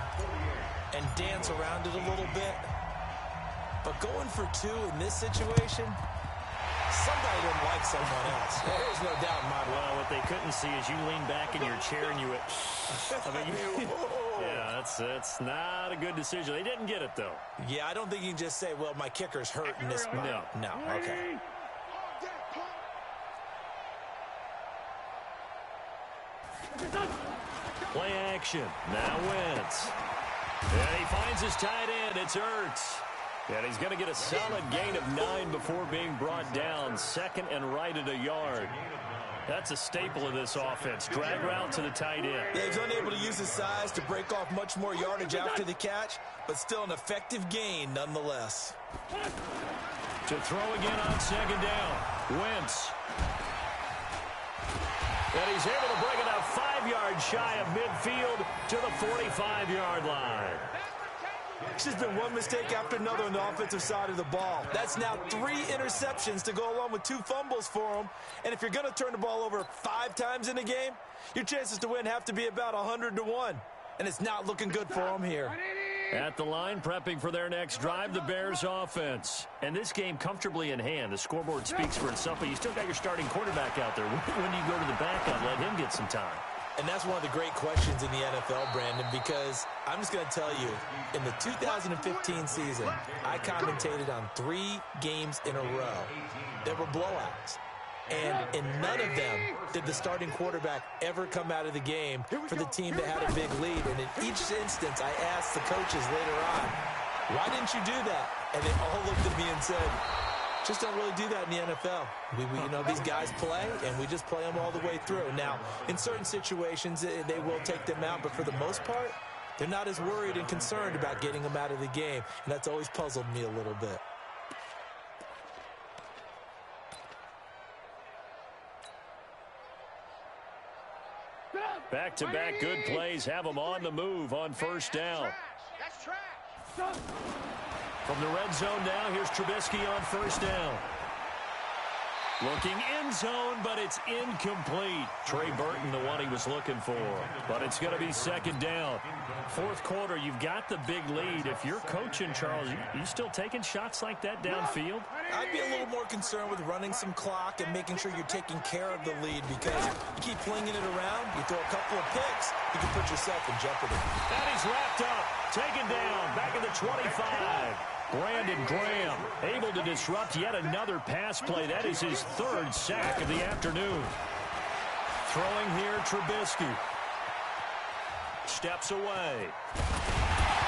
and dance around it a little bit, but going for two in this situation, somebody didn't like someone else. There's no doubt in my mind. Well, what they couldn't see is you lean back in your chair and you went, yeah, that's not a good decision. They didn't get it, though. Yeah, I don't think you can just say, well, my kicker's hurt in this spot. No, okay. Play action. Now Wentz. And he finds his tight end. It's Ertz. And he's going to get a solid gain of 9 before being brought down. Second and right at a yard. That's a staple of this offense. Drag route to the tight end. Yeah, he's unable to use his size to break off much more yardage after the catch, but still an effective gain nonetheless. To throw again on second down. Wentz. And he's able to bring it up 5 yards shy of midfield to the 45-yard line. It's just been one mistake after another on the offensive side of the ball. That's now 3 interceptions to go along with 2 fumbles for him. And if you're going to turn the ball over 5 times in a game, your chances to win have to be about 100-1. And it's not looking good for him here. At the line, prepping for their next drive, the Bears offense. And this game comfortably in hand. The scoreboard speaks for itself, but you still got your starting quarterback out there. When do you go to the backup, let him get some time? And that's one of the great questions in the NFL, Brandon, because I'm just going to tell you, in the 2015 season, I commentated on 3 games in a row that were blowouts. And in none of them did the starting quarterback ever come out of the game for the team that had a big lead. And in each instance, I asked the coaches later on, why didn't you do that? And they all looked at me and said, just don't really do that in the NFL. You know, these guys play, and we just play them all the way through. Now, in certain situations, they will take them out, but for the most part, they're not as worried and concerned about getting them out of the game, and that's always puzzled me a little bit. Back-to-back good plays have them on the move on first down. That's trash. From the red zone now, here's Trubisky on first down. Looking end zone, but it's incomplete. Trey Burton, the one he was looking for. But it's going to be second down. Fourth quarter, you've got the big lead. If you're coaching, Charles, you still taking shots like that downfield? I'd be a little more concerned with running some clock and making sure you're taking care of the lead, because you keep flinging it around, you throw a couple of picks, you can put yourself in jeopardy. And he's wrapped up, taken down, back at the 25. Brandon Graham able to disrupt yet another pass play. That is his 3rd sack of the afternoon. Throwing here, Trubisky. Steps away.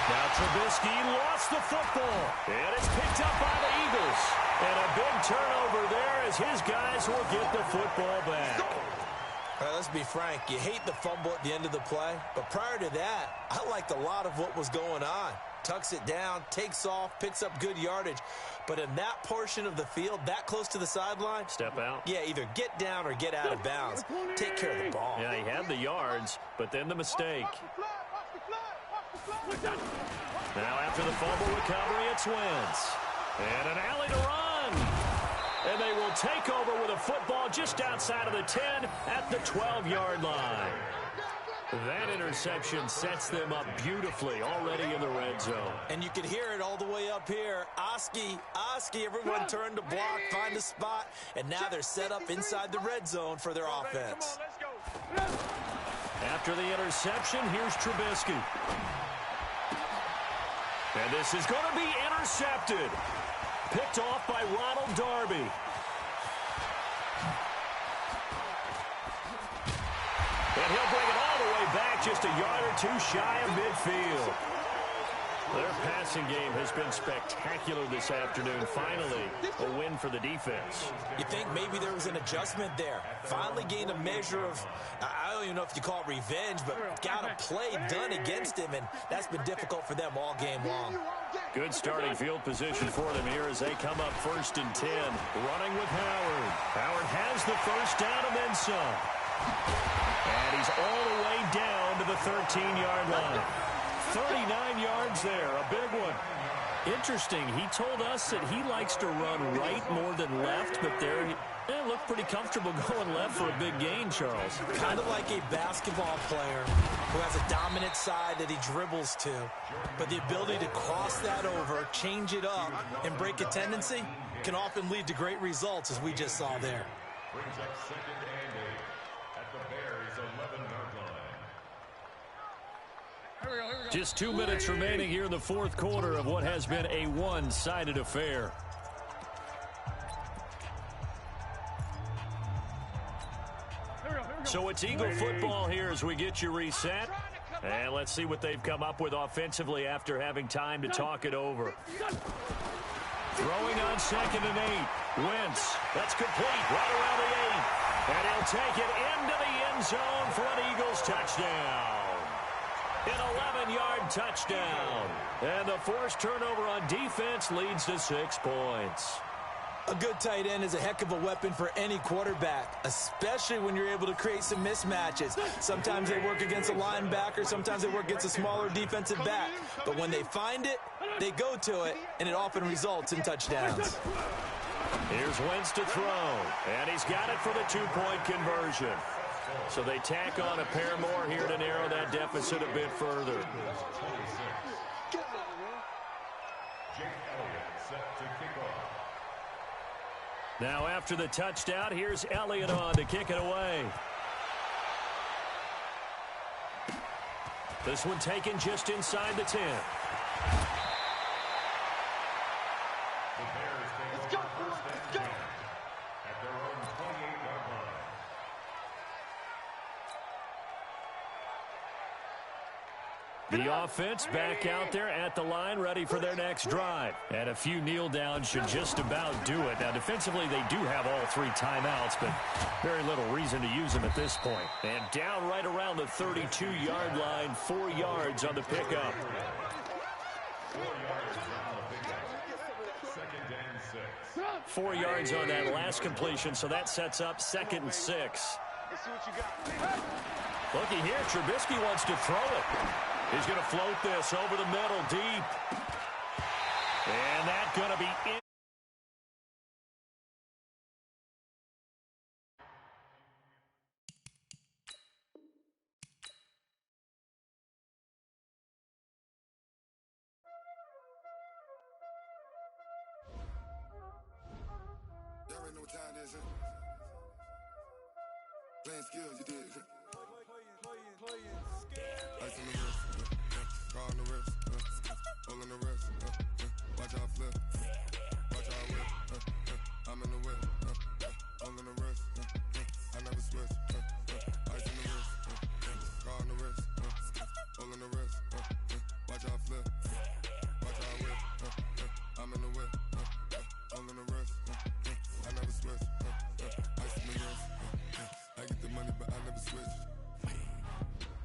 Now Trubisky lost the football. And it's picked up by the Eagles. And a big turnover there as his guys will get the football back. All right, let's be frank. You hate the fumble at the end of the play. But prior to that, I liked a lot of what was going on. Tucks it down, takes off, picks up good yardage. But in that portion of the field, that close to the sideline, step out. Yeah, either get down or get out of bounds. Take care of the ball. Yeah, he had the yards, but then the mistake. Now after the fumble recovery, it's Wentz. And an alley to run. And they will take over with a football just outside of the 10 at the 12-yard line. That interception sets them up beautifully already in the red zone. And you can hear it all the way up here. Oski, everyone turned to block, find a spot, and now they're set up inside the red zone for their offense. After the interception, here's Trubisky. And this is going to be intercepted. Picked off by Ronald Darby. And he'll bring it all the way back, just a yard or 2 shy of midfield. Their passing game has been spectacular this afternoon. Finally, a win for the defense. You think maybe there was an adjustment there. Finally gained a measure of, I don't even know if you call it revenge, but got a play done against him, and that's been difficult for them all game long. Good starting field position for them here as they come up 1st and 10. Running with Howard. Howard has the first down and then some. And he's all the way down to the 13-yard line. 39 yards there, a big one. Interesting, he told us that he likes to run right more than left, but there And looked pretty comfortable going left for a big gain, Charles. Kind of like a basketball player who has a dominant side that he dribbles to. But the ability to cross that over, change it up, and break a tendency can often lead to great results, as we just saw there. Brings up second and 8 at the Bears' 11-yard line. Just 2 minutes remaining here in the fourth quarter of what has been a one-sided affair. So it's Eagle football here as we get you reset. And let's see what they've come up with offensively after having time to talk it over. Throwing on second and 8. Wentz. That's complete right around the 8. And he'll take it into the end zone for an Eagles touchdown. An 11-yard touchdown. And the forced turnover on defense leads to 6 points. A good tight end is a heck of a weapon for any quarterback, especially when you're able to create some mismatches. Sometimes they work against a linebacker, sometimes they work against a smaller defensive back. But when they find it, they go to it, and it often results in touchdowns. Here's Wentz to throw, and he's got it for the 2-point conversion. So they tack on a pair more here to narrow that deficit a bit further. Now after the touchdown, here's Elliott on to kick it away. This one taken just inside the 10. Let's go, let's go. At their own 28-yard line. The offense back out there at the line, ready for their next drive. And a few kneel downs should just about do it. Now, defensively, they do have all 3 timeouts, but very little reason to use them at this point. And down right around the 32-yard line, 4 yards on the pickup. 4 yards on that last completion, so that sets up 2nd and 6. Let's see what you got. Looky here, Trubisky wants to throw it. He's going to float this over the middle deep. And that's going to be in. Y'all already know what time it is, huh? Playing skills, you did. Ice on the wrist, car on the wrist, hole in the wrist, watch out flip, watch out whip, I'm in the whip, hole in the wrist, I never switch, ice on the wrist, car on the wrist, hole in the wrist, watch out flip, watch out whip, I'm in the whip, hole in the wrist, I never switch, ice on the wrist, I get the money but I never switch.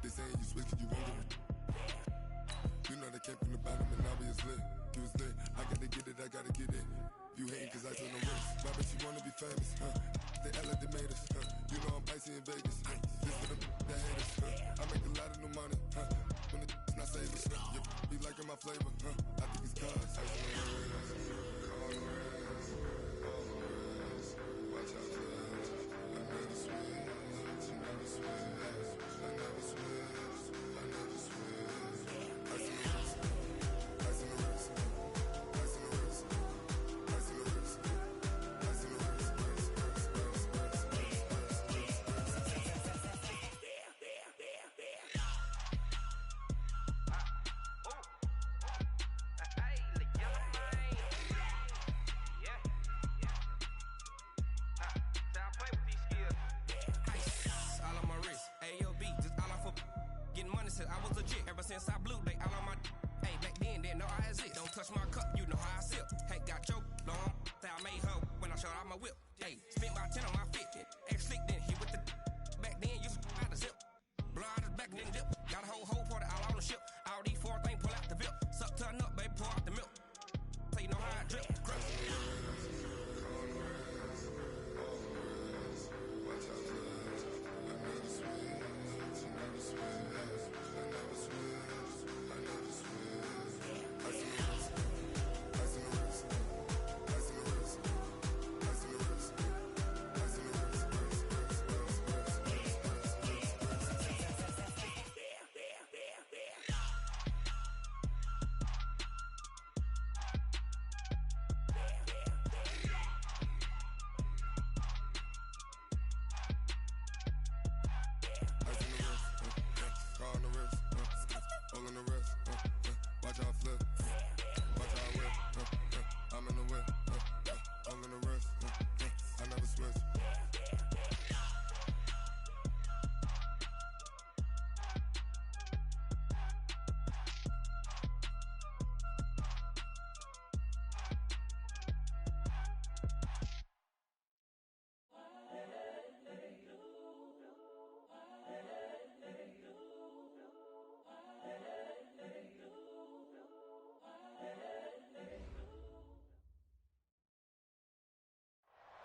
They saying you switch 'cause you won't get it. You know they came from the bottom and now we is lit. You was lit, I gotta get it, I gotta get it. You hating 'cause I told no wrist. Why bet you wanna be famous, They act like they made us, You know I'm icy in Vegas, This for them that hate us, I make a lot of new money, When it's not saving, You be liking my flavor, I think it's cause ice on the wrist, on the wrist, on the wrist. Watch out, flash, I never switch, I never switch. I never switch, I never switch. Ice in the wrist, ice in the wrist, ice in the wrist, ice in the wrist, ice in the wrist,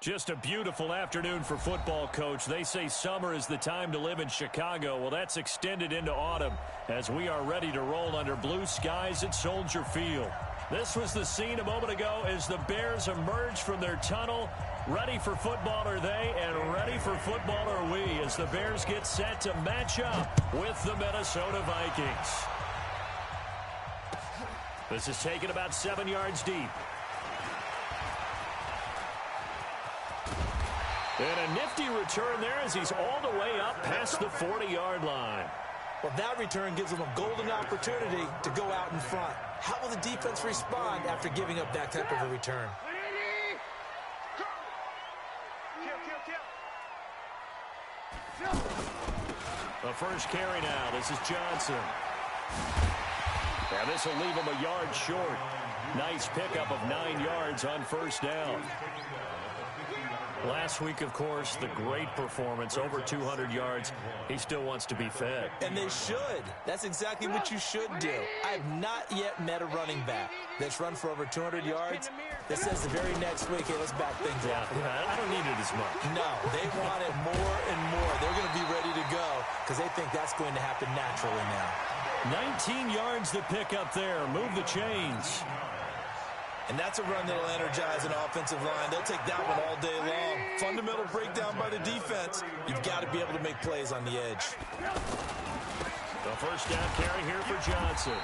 Just a beautiful afternoon for football, Coach. They say summer is the time to live in Chicago. Well, that's extended into autumn as we are ready to roll under blue skies at Soldier Field. This was the scene a moment ago as the Bears emerged from their tunnel. Ready for football are they, and ready for football are we as the Bears get set to match up with the Minnesota Vikings. This is taken about 7 yards deep. And a nifty return there as he's all the way up past the 40-yard line. Well, that return gives them a golden opportunity to go out in front. How will the defense respond after giving up that type of a return? The first carry now. This is Johnson. And this will leave him a yard short. Nice pickup of 9 yards on first down. Last week, of course, the great performance, over 200 yards. He still wants to be fed. And they should. That's exactly what you should do. I have not yet met a running back that's run for over 200 yards that says the very next week, hey, let's back things up. I don't need it as much. No, they want it more and more. They're going to be ready to go because they think that's going to happen naturally now. 19 yards to pick up there. Move the chains. And that's a run that'll energize an offensive line. They'll take that one all day long. Fundamental breakdown by the defense. You've got to be able to make plays on the edge. The first down carry here for Johnson.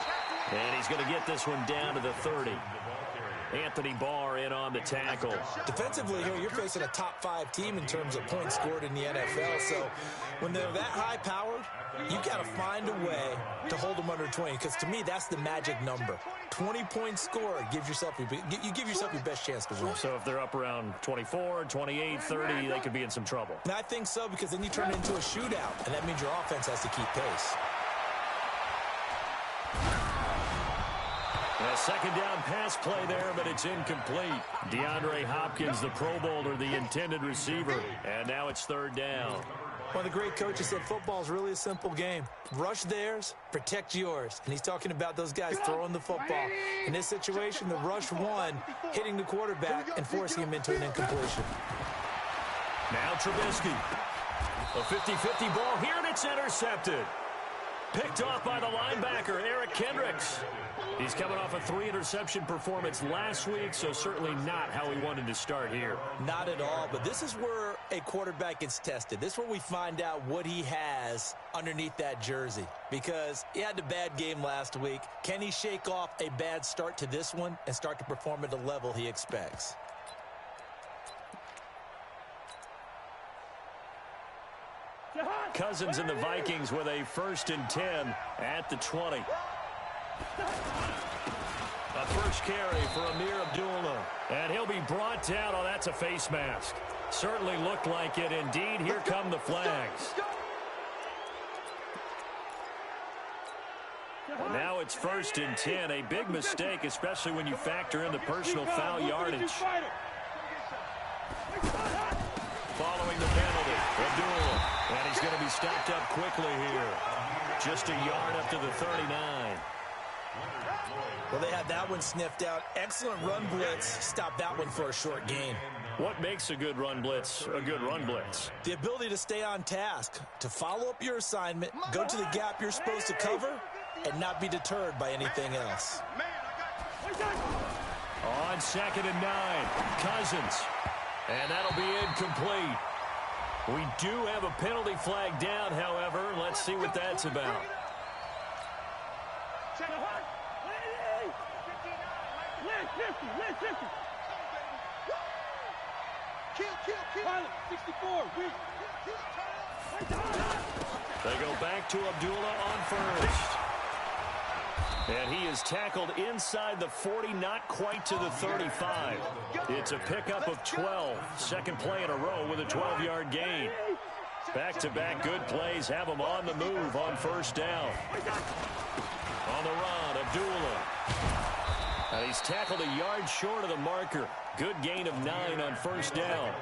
And he's going to get this one down to the 30. Anthony Barr in on the tackle. Defensively here, you're facing a top 5 team in terms of points scored in the NFL. So when they're that high powered, you got to find a way to hold them under 20. Because to me, that's the magic number. 20 points scored gives yourself you give yourself your best chance to win. So if they're up around 24, 28, 30, they could be in some trouble. And I think so, because then you turn it into a shootout, and that means your offense has to keep pace. A second down pass play there, but it's incomplete. DeAndre Hopkins, the Pro Bowler, the intended receiver. And now it's third down. One of the great coaches said football is really a simple game. Rush theirs, protect yours. And he's talking about those guys throwing the football. In this situation, the rush one, hitting the quarterback and forcing him into an incompletion. Now Trubisky. A 50-50 ball here, and it's intercepted. Picked off by the linebacker, Eric Kendricks. He's coming off a 3-interception performance last week, so certainly not how he wanted to start here. Not at all, but this is where a quarterback gets tested. This is where we find out what he has underneath that jersey, because he had a bad game last week. Can he shake off a bad start to this one and start to perform at the level he expects? Cousins and the Vikings with a 1st and 10 at the 20. A first carry for Amir Abdullah. And he'll be brought down. Oh, that's a face mask. Certainly looked like it. Indeed, here come the flags. And now it's 1st and 10. A big mistake, especially when you factor in the personal foul yardage. Following the penalty, Abdullah. And he's going to be stopped up quickly here. Just a yard up to the 39. Well, they had that one sniffed out. Excellent run blitz. Stop that one for a short gain. What makes a good run blitz a good run blitz? The ability to stay on task, to follow up your assignment, go to the gap you're supposed to cover, and not be deterred by anything else. On 2nd and 9, Cousins. And that'll be incomplete. We do have a penalty flag down, however. Let's see what that's about. They go back to Abdullah on first. And he is tackled inside the 40, not quite to the 35. It's a pickup of 12. Second play in a row with a 12-yard gain. Back-to-back good plays have him on the move on first down. On the run, Abdullah. And he's tackled a yard short of the marker. Good gain of 9 on first down.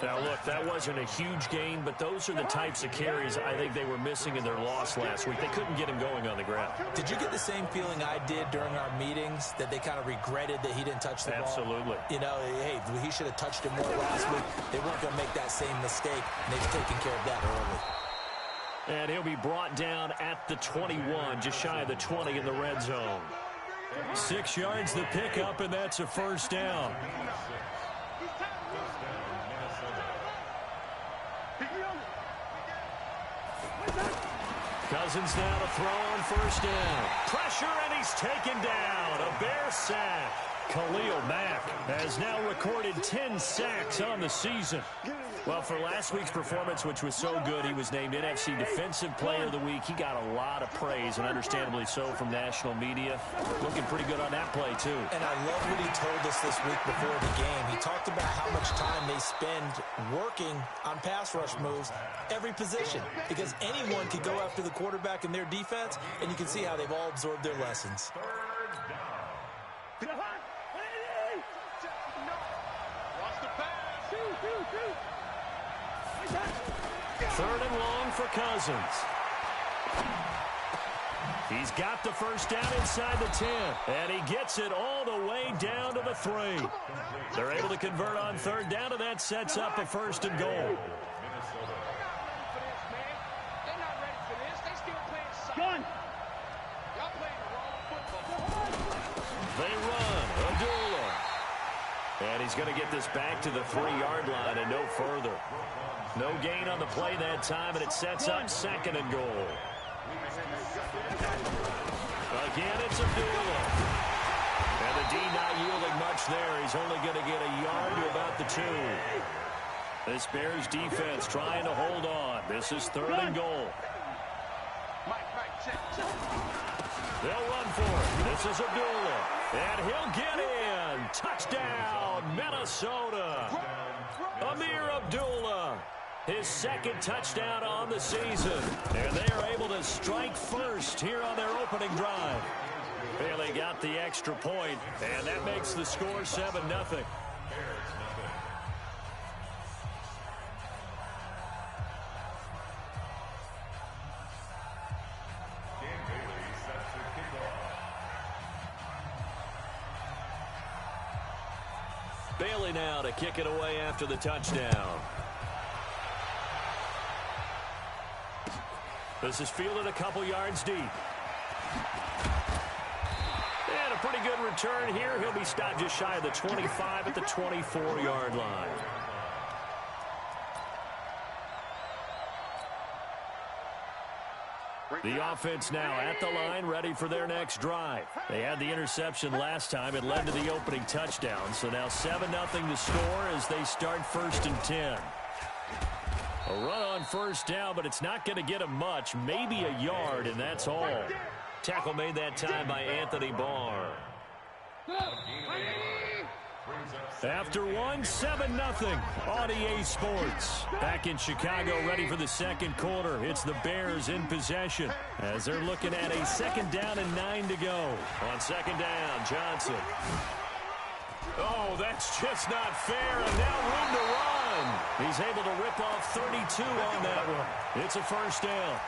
Now, look, that wasn't a huge gain, but those are the types of carries I think they were missing in their loss last week. They couldn't get him going on the ground. Did you get the same feeling I did during our meetings, that they kind of regretted that he didn't touch the ball? Absolutely. You know, hey, he should have touched it more last week. They weren't going to make that same mistake, and they've taken care of that early. And he'll be brought down at the 21, just shy of the 20 in the red zone. 6 yards the pickup, and that's a first down. Cousins now to throw on first down. Pressure, and he's taken down. A Bear sack. Khalil Mack has now recorded 10 sacks on the season. Well, for last week's performance, which was so good, he was named NFC Defensive Player of the Week. He got a lot of praise, and understandably so, from national media. Looking pretty good on that play, too. And I love what he told us this week before the game. He talked about how much time they spend working on pass rush moves, every position, because anyone could go after the quarterback in their defense, and you can see how they've all absorbed their lessons. Third and long for Cousins. He's got the first down inside the 10, and he gets it all the way down to the 3. They're able to convert on third down, and that sets up a first and goal. They run. Abdullah. And he's going to get this back to the 3-yard line and no further. No gain on the play that time, and it sets up second and goal. Again, it's Abdullah. And the D not yielding much there. He's only going to get a yard to about the 2. This Bears defense trying to hold on. This is third and goal. They'll run for it. This is Abdullah. And he'll get in. Touchdown, Minnesota. Amir Abdullah. His second touchdown on the season. And they are able to strike first here on their opening drive. Bailey got the extra point, and that makes the score 7-0. Bailey now to kick it away after the touchdown. This is fielded a couple yards deep. And a pretty good return here. He'll be stopped just shy of the 25 at the 24-yard line. The offense now at the line, ready for their next drive. They had the interception last time. It led to the opening touchdown. So now 7-0 to score as they start first and 10. A run on first down, but it's not going to get him much. Maybe a yard, and that's all. Tackle made that time by Anthony Barr. After one, 7-0 on EA Sports. Back in Chicago, ready for the second quarter. It's the Bears in possession as they're looking at a second down and 9 to go. On second down, Johnson. Oh, that's just not fair, and now room to run. He's able to rip off 32 on that one. It's a first down.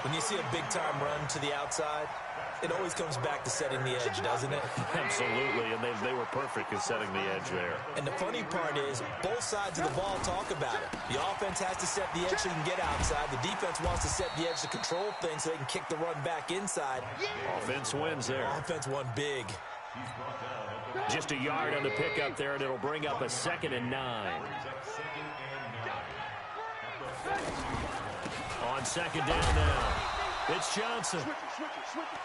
When you see a big-time run to the outside, it always comes back to setting the edge, doesn't it? Absolutely, and they were perfect in setting the edge there. And the funny part is, both sides of the ball talk about it. The offense has to set the edge so they can get outside. The defense wants to set the edge to control things so they can kick the run back inside. Offense wins there. Offense won big. Just a yard on the pickup there, and it'll bring up a 2nd and 9. On second down now, it's Johnson.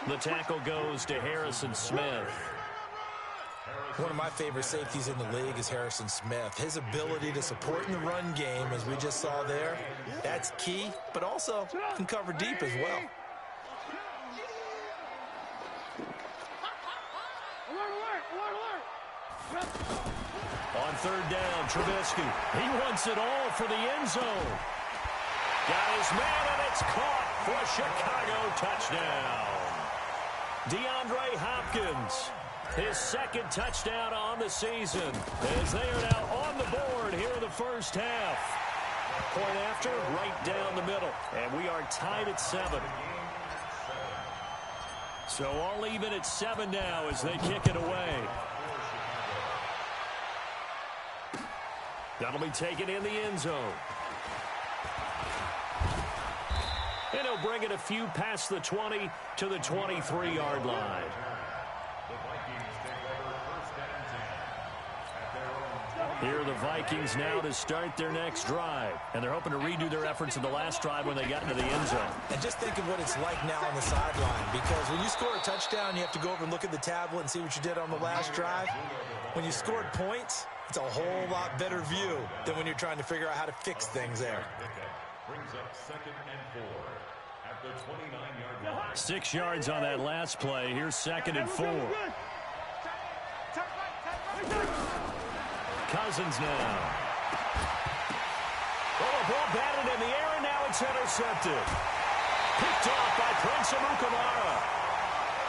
The tackle goes to Harrison Smith. One of my favorite safeties in the league is Harrison Smith. His ability to support in the run game, as we just saw there, that's key, but also can cover deep as well. On third down, Trubisky. He wants it all for the end zone. Got his man, and it's caught for a Chicago touchdown. DeAndre Hopkins His second touchdown on the season, as they are now on the board here in the first half. Point after, right down the middle. And we are tied at 7. So all even at 7 now as they kick it away. That'll be taken in the end zone. And he'll bring it a few past the 20 to the 23-yard line. Here are the Vikings now to start their next drive. And they're hoping to redo their efforts in the last drive when they got into the end zone. And just think of what it's like now on the sideline. Because when you score a touchdown, you have to go over and look at the tablet and see what you did on the last drive. When you scored points, it's a whole lot better view than when you're trying to figure out how to fix things there. Brings up 2nd and 4 at the 29-yard line. 6 yards on that last play. Here's 2nd and 4. Cousins now. Oh, a ball batted in the air, and now it's intercepted. Picked off by Prince Amukamara.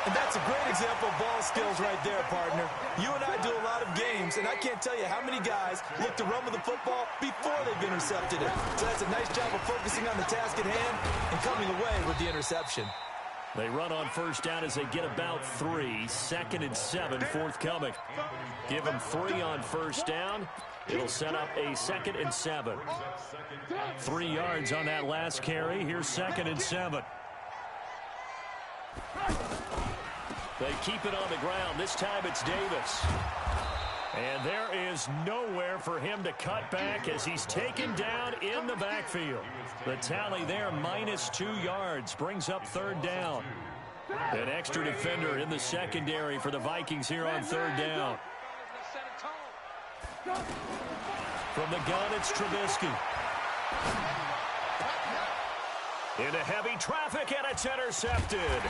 And that's a great example of ball skills right there, partner. You and I do a lot of games, and I can't tell you how many guys look to run with the football before they've intercepted it. So that's a nice job of focusing on the task at hand and coming away with the interception. They run on first down as they get about 3. 2nd and 7 forthcoming. Give them 3 on first down. It'll set up a 2nd and 7. 3 yards on that last carry. Here's 2nd and 7. They keep it on the ground. This time it's Davis. And there is nowhere for him to cut back as he's taken down in the backfield. The tally there, -2 yards, brings up 3rd down. An extra defender in the secondary for the Vikings here on 3rd down. From the gun, it's Trubisky. Into heavy traffic, and it's intercepted.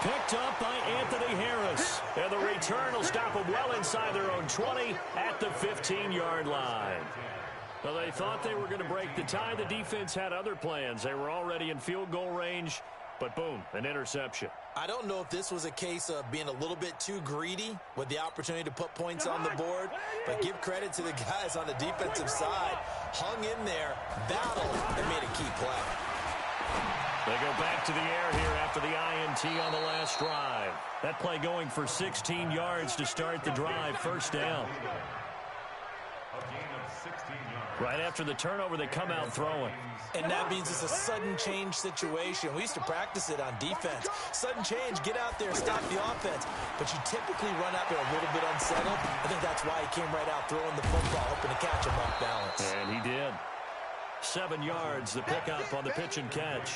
Picked up by Anthony Harris. And the return will stop them well inside their own 20 at the 15-yard line. Well, they thought they were going to break the tie. The defense had other plans. They were already in field goal range, but boom, an interception. I don't know if this was a case of being a little bit too greedy with the opportunity to put points on the board, but give credit to the guys on the defensive side. Hung in there, battled, and made a key play. They go back to the air here after the INT on the last drive. That play going for 16 yards to start the drive. First down. Right after the turnover, they come out throwing. And that means it's a sudden change situation. We used to practice it on defense. Sudden change, get out there, stop the offense. But you typically run out there a little bit unsettled. I think that's why he came right out throwing the football, hoping to catch him off balance. And he did. 7 yards, the pickup on the pitch and catch.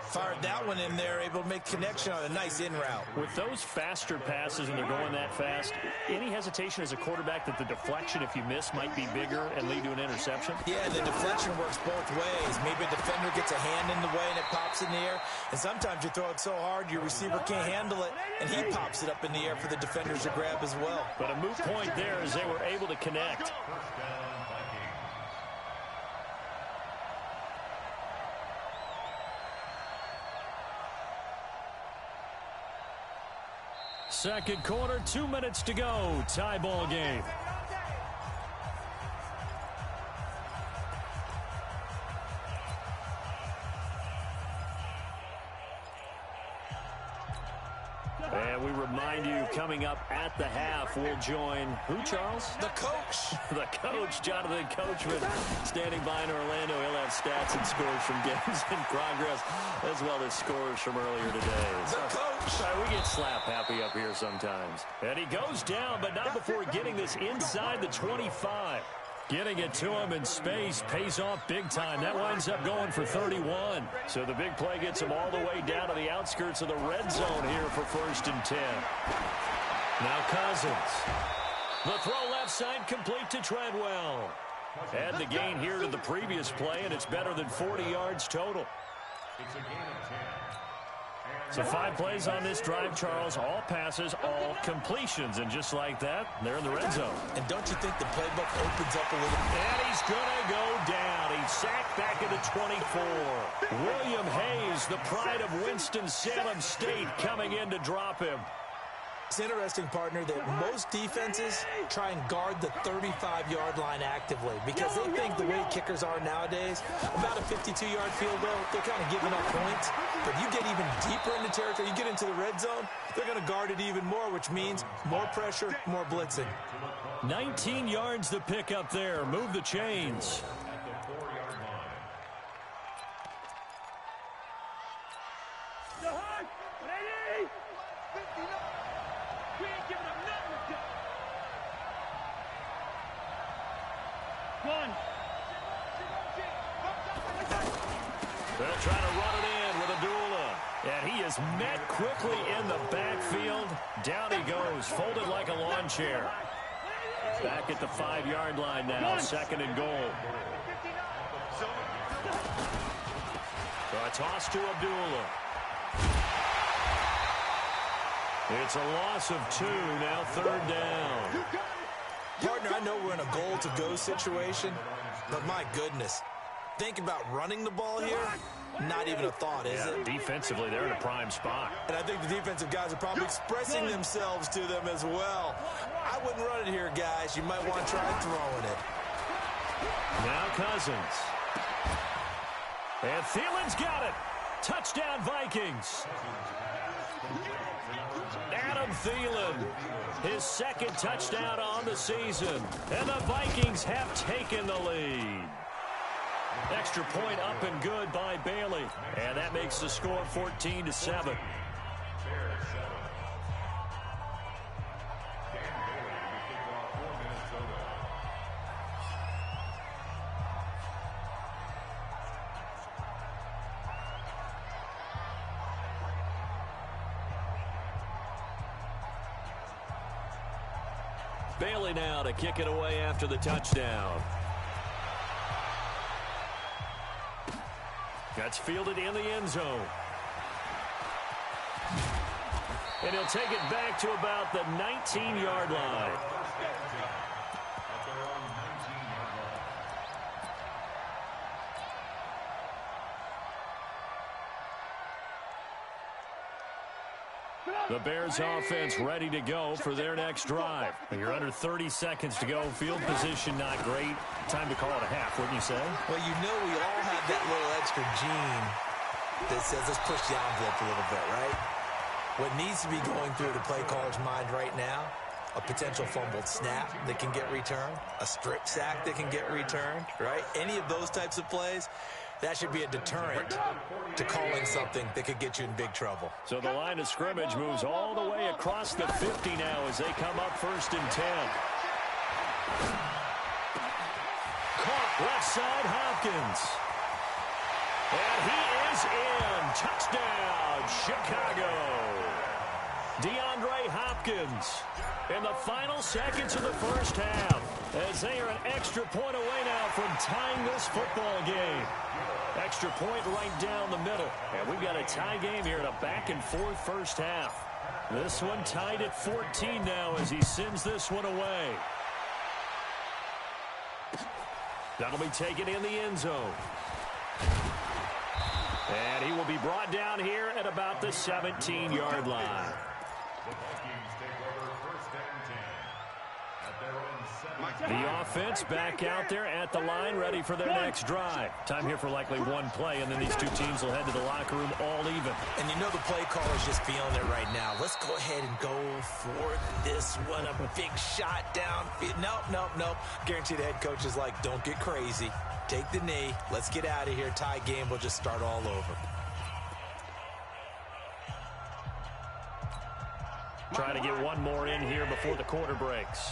Fired that one in there, able to make connection on a nice in route. With those faster passes and they're going that fast, any hesitation as a quarterback that the deflection, if you miss, might be bigger and lead to an interception? Yeah, the deflection works both ways. Maybe a defender gets a hand in the way and it pops in the air. And sometimes you throw it so hard your receiver can't handle it, and he pops it up in the air for the defenders to grab as well. But a moot point there as they were able to connect. Second quarter, 2 minutes to go. Tie ball game. And we remind you, coming up at the half, we'll join who, Charles? The coach. The coach, Jonathan Coachman, standing by in Orlando. He'll have stats and scores from games in progress, as well as scores from earlier today. The coach. We get slap happy up here sometimes. And he goes down, but not before getting this inside the 25. Getting it to him in space pays off big time. That winds up going for 31. So the big play gets him all the way down to the outskirts of the red zone here for 1st and 10. Now Cousins. The throw left side complete to Treadwell. Add the gain here to the previous play, and it's better than 40 yards total. It's a gain of 10. So 5 plays on this drive, Charles. All passes, all completions. And just like that, they're in the red zone. And don't you think the playbook opens up a little? And he's going to go down. He's sacked back at the 24. William Hayes, the pride of Winston-Salem State, coming in to drop him. It's interesting, partner, that most defenses try and guard the 35-yard line actively because they think the way kickers are nowadays, about a 52-yard field goal, they're kind of giving up points. But you get even deeper into territory, you get into the red zone, they're going to guard it even more, which means more pressure, more blitzing. 19 yards to pick up there. Move the chains. They'll try to run it in with Abdullah. And he is met quickly in the backfield. Down he goes, folded like a lawn chair. Back at the 5-yard line now, 2nd and goal. So a toss to Abdullah. It's a loss of 2, now 3rd down. Partner, I know we're in a goal-to-go situation, but my goodness, think about running the ball here. Not even a thought, is it? Defensively, they're in a prime spot. And I think the defensive guys are probably expressing themselves to them as well. I wouldn't run it here, guys. You might want to try throwing it. Now Cousins. And Thielen's got it. Touchdown, Vikings. Adam Thielen, his 2nd touchdown on the season. And the Vikings have taken the lead. Extra point up and good by Bailey. And that makes the score 14-7. Bailey now to kick it away after the touchdown. That's fielded in the end zone. And he'll take it back to about the 19-yard line. The Bears offense ready to go for their next drive. And you're under 30 seconds to go. Field position not great. Time to call it a half, wouldn't you say? Well, you know we all have that little extra gene that says let's push the envelope a little bit, right? What needs to be going through the play caller's mind right now, a potential fumbled snap that can get returned, a strip sack that can get returned, right? Any of those types of plays, that should be a deterrent to calling something that could get you in big trouble. So the line of scrimmage moves all the way across the 50 now as they come up 1st and 10. Caught left side, Hopkins. And he is in. Touchdown, Chicago. DeAndre Hopkins in the final seconds of the first half as they are an extra point away now from tying this football game. Extra point right down the middle. And we've got a tie game here in a back-and-forth first half. This one tied at 14 now as he sends this one away. That'll be taken in the end zone. And he will be brought down here at about the 17-yard line. The offense back out there at the line, ready for their next drive. Time here for likely one play, and then these two teams will head to the locker room all even. And you know the play caller's just feeling it right now. Let's go ahead and go for this one. A big shot down. Nope. Guarantee the head coach is like, don't get crazy. Take the knee. Let's get out of here. Tie game. We'll just start all over. Trying to get one more in here before the quarter breaks.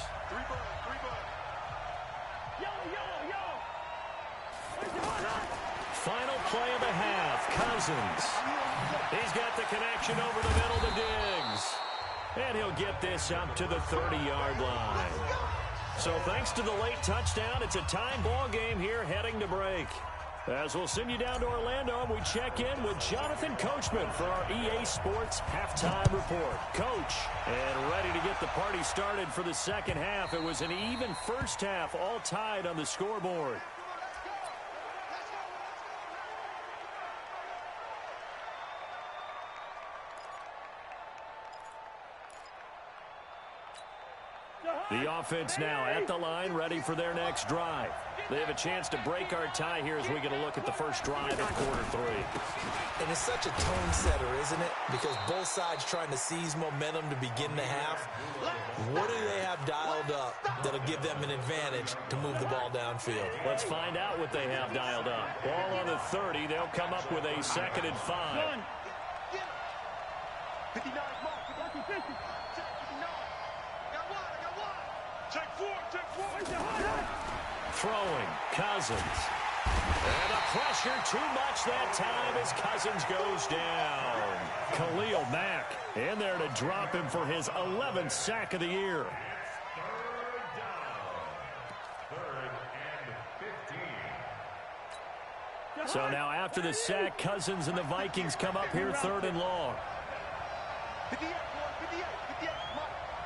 Final play of the half. Cousins. He's got the connection over the middle to Diggs. And he'll get this up to the 30-yard line. So thanks to the late touchdown, it's a tie ball game here heading to break. As we'll send you down to Orlando, and we check in with Jonathan Coachman for our EA Sports Halftime Report. Coach, and ready to get the party started for the second half. It was an even first half, all tied on the scoreboard. The offense now at the line, ready for their next drive. They have a chance to break our tie here as we get a look at the first drive of quarter three. And it's such a tone setter, isn't it? Because both sides trying to seize momentum to begin the half. What do they have dialed up that'll give them an advantage to move the ball downfield? Let's find out what they have dialed up. Ball on the 30. They'll come up with a 2nd and 5. 59 mark. 59. Check four. Throwing, Cousins. And the pressure too much that time as Cousins goes down. Khalil Mack in there to drop him for his 11th sack of the year. So now after the sack, Cousins and the Vikings come up here 3rd and long. 58.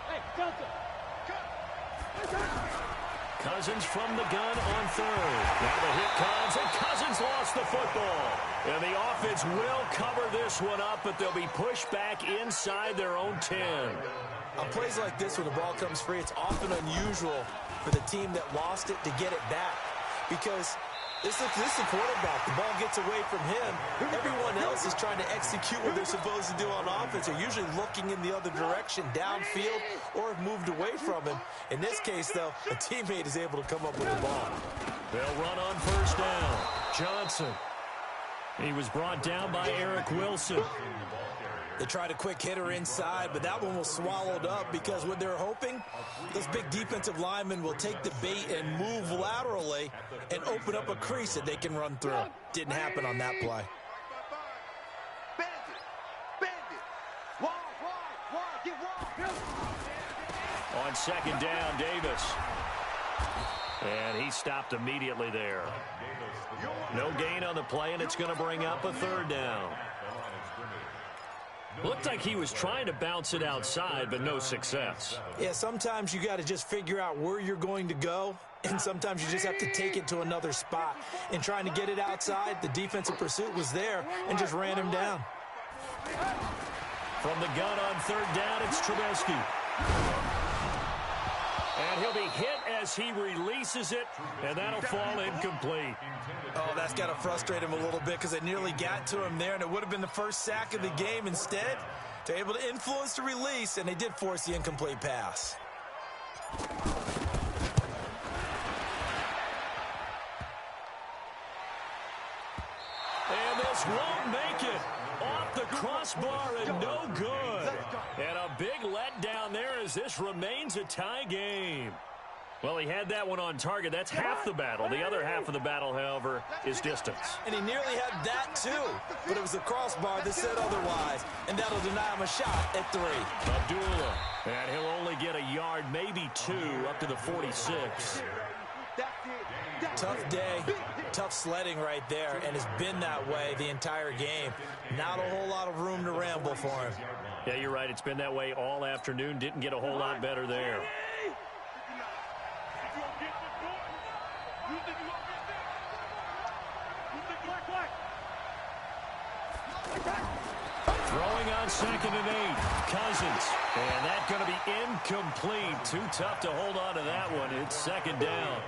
Hey, Delta. Cousins from the gun on 3rd. Now the hit comes, and Cousins lost the football. And the offense will cover this one up, but they'll be pushed back inside their own 10. On plays like this, when the ball comes free, it's often unusual for the team that lost it to get it back. Because this is the quarterback. The ball gets away from him. Everyone else is trying to execute what they're supposed to do on offense. They're usually looking in the other direction, downfield, or have moved away from him. In this case, though, a teammate is able to come up with the ball. They'll run on 1st down. Johnson. He was brought down by Eric Wilson. They tried a quick hitter inside, but that one was swallowed up because what they're hoping, those big defensive linemen will take the bait and move laterally and open up a crease that they can run through. Didn't happen on that play. On 2nd down, Davis. And he stopped immediately there. No gain on the play, and it's going to bring up a 3rd down. Looked like he was trying to bounce it outside, but no success. Yeah, sometimes you got to just figure out where you're going to go, and sometimes you just have to take it to another spot. In trying to get it outside, the defensive pursuit was there and just ran him down. From the gun on 3rd down, it's Trubisky. And he'll be hit as he releases it, and that'll fall incomplete. Oh, that's got to frustrate him a little bit because they nearly got to him there, and it would have been the first sack of the game. Instead, they're able to influence the release, and they did force the incomplete pass. And this won't make it. Off the crossbar and no good. And a big letdown there as this remains a tie game. Well, he had that one on target. That's half the battle. The other half of the battle, however, is distance. And he nearly had that, too. But it was the crossbar that said otherwise. And that'll deny him a shot at 3. Abdullah. And he'll only get a yard, maybe 2, up to the 46. Tough day, tough sledding right there, and it's been that way the entire game. Not a whole lot of room to ramble for him. Yeah, you're right. It's been that way all afternoon. Didn't get a whole lot better there. Throwing on 2nd and 8. Cousins. And that's going to be incomplete. Too tough to hold on to that one. It's 2nd down.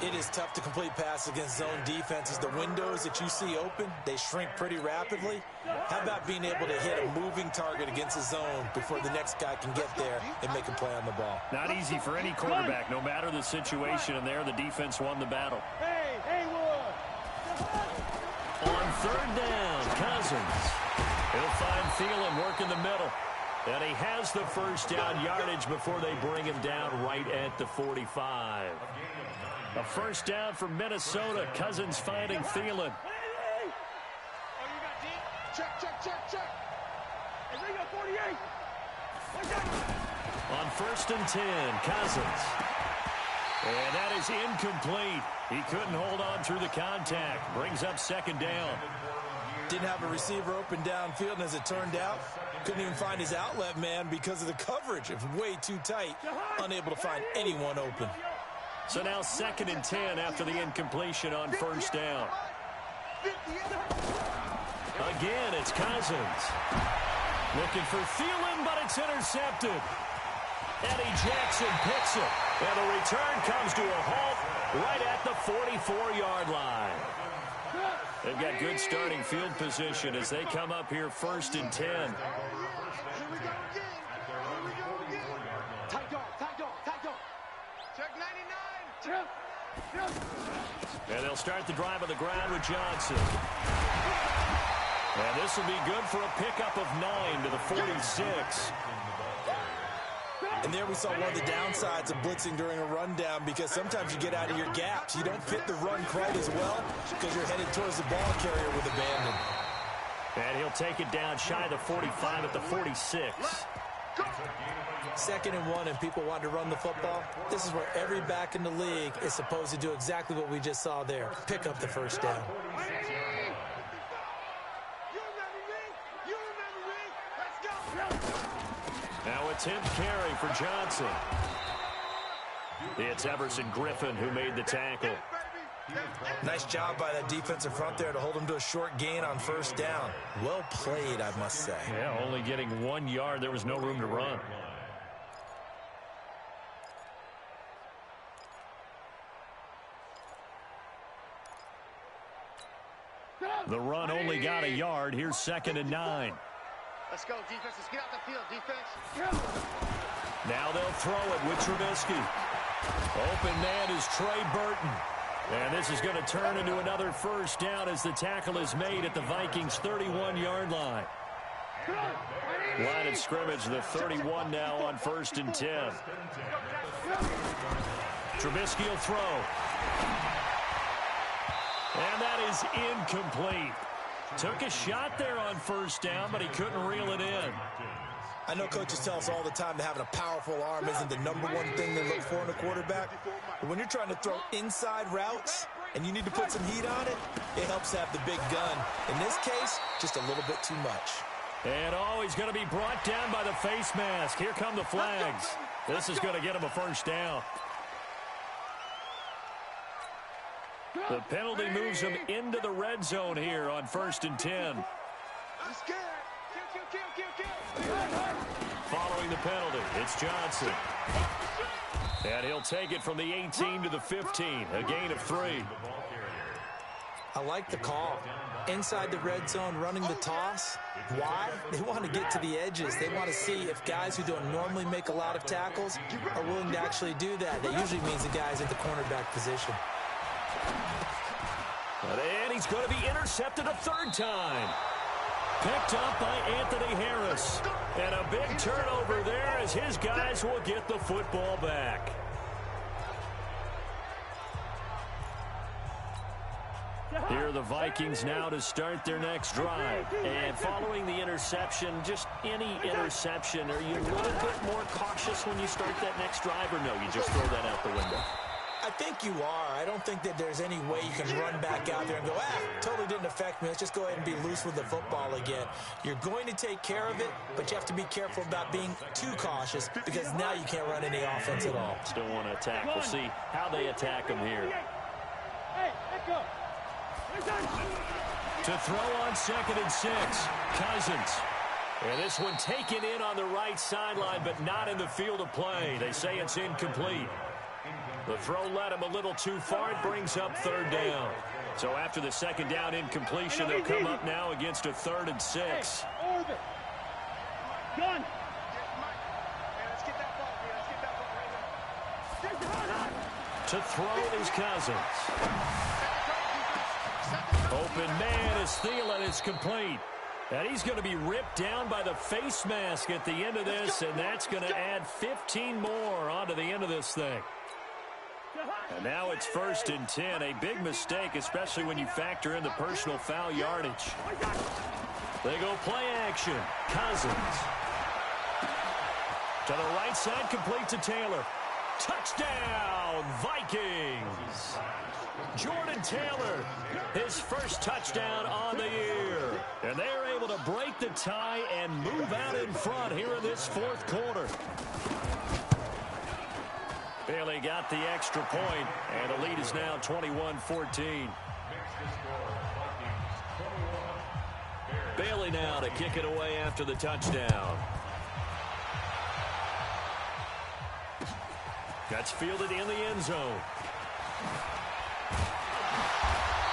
It is tough to complete pass against zone defenses. The windows that you see open, they shrink pretty rapidly. How about being able to hit a moving target against a zone before the next guy can get there and make a play on the ball? Not easy for any quarterback, no matter the situation. And there, the defense won the battle. On 3rd down, Cousins. He'll find Thielen working the middle. And he has the first down yardage before they bring him down right at the 45. A first down for Minnesota. Cousins finding Thielen. Check. Hey, we got 48. On 1st and 10, Cousins. And that is incomplete. He couldn't hold on through the contact. Brings up second down. Didn't have a receiver open downfield, and as it turned out, couldn't even find his outlet man because of the coverage. It was way too tight, unable to find anyone open. So now 2nd and 10 after the incompletion on first down. Again, it's Cousins. Looking for Thielen, but it's intercepted. Eddie Jackson picks it. And the return comes to a halt right at the 44-yard line. They've got good starting field position as they come up here 1st and 10. Check 99. And they'll start the drive on the ground with Johnson. And this will be good for a pickup of 9 to the 46. And there we saw one of the downsides of blitzing during a rundown, because sometimes you get out of your gaps. You don't fit the run quite as well because you're headed towards the ball carrier with abandon. And he'll take it down shy of the 45 at the 46. 2nd and 1, and people want to run the football. This is where every back in the league is supposed to do exactly what we just saw there. Pick up the first down. Now attempt carry for Johnson. It's Everson Griffin who made the tackle. Nice job by that defensive front there to hold him to a short gain on first down. Well played, I must say. Yeah, only getting 1 yard. There was no room to run. The run only got a yard. Here's 2nd and 9. Let's go, defense. Let's get out the field, defense. Now they'll throw it with Trubisky. Open man is Trey Burton. And this is going to turn into another first down as the tackle is made at the Vikings' 31-yard line. Line of scrimmage, the 31 now on 1st and 10. Trubisky will throw. And that is incomplete. Took a shot there on first down, but he couldn't reel it in. I know coaches tell us all the time that having a powerful arm isn't the #1 thing they look for in a quarterback. But when you're trying to throw inside routes and you need to put some heat on it, it helps to have the big gun. In this case, just a little bit too much. And he's going to be brought down by the face mask. Here come the flags. This is going to get him a first down. The penalty moves him into the red zone here on 1st and 10. Following the penalty, it's Johnson. And he'll take it from the 18 to the 15, a gain of 3. I like the call. Inside the red zone, running the toss. Why? They want to get to the edges. They want to see if guys who don't normally make a lot of tackles are willing to actually do that. That usually means the guy's at the cornerback position. And he's going to be intercepted a 3rd time. Picked up by Anthony Harris. And a big turnover there as his guys will get the football back. Here are the Vikings now to start their next drive. And following the interception, just any interception, are you a little bit more cautious when you start that next drive, or no, you just throw that out the window? I think you are. I don't think that there's any way you can run back out there and go, totally didn't affect me. Let's just go ahead and be loose with the football again. You're going to take care of it, but you have to be careful about being too cautious because now you can't run any offense at all. Still want to attack. We'll see how they attack him here. To throw on 2nd and 6, Cousins. And this one taken in on the right sideline, but not in the field of play. They say it's incomplete. The throw led him a little too far. It brings up 3rd down. So after the 2nd down incompletion, they'll come up now against a 3rd and 6. Gun. To throw is Cousins. Open man is Thielen. It's complete. And he's going to be ripped down by the face mask at the end of this, and that's going to add 15 more onto the end of this thing. And now it's 1st and 10. A big mistake, especially when you factor in the personal foul yardage. They go play action. Cousins. To the right side, complete to Taylor. Touchdown, Vikings! Jordan Taylor, his first touchdown on the year. And they're able to break the tie and move out in front here in this fourth quarter. Bailey got the extra point, and the lead is now 21-14. Bailey now to kick it away after the touchdown. That's fielded in the end zone.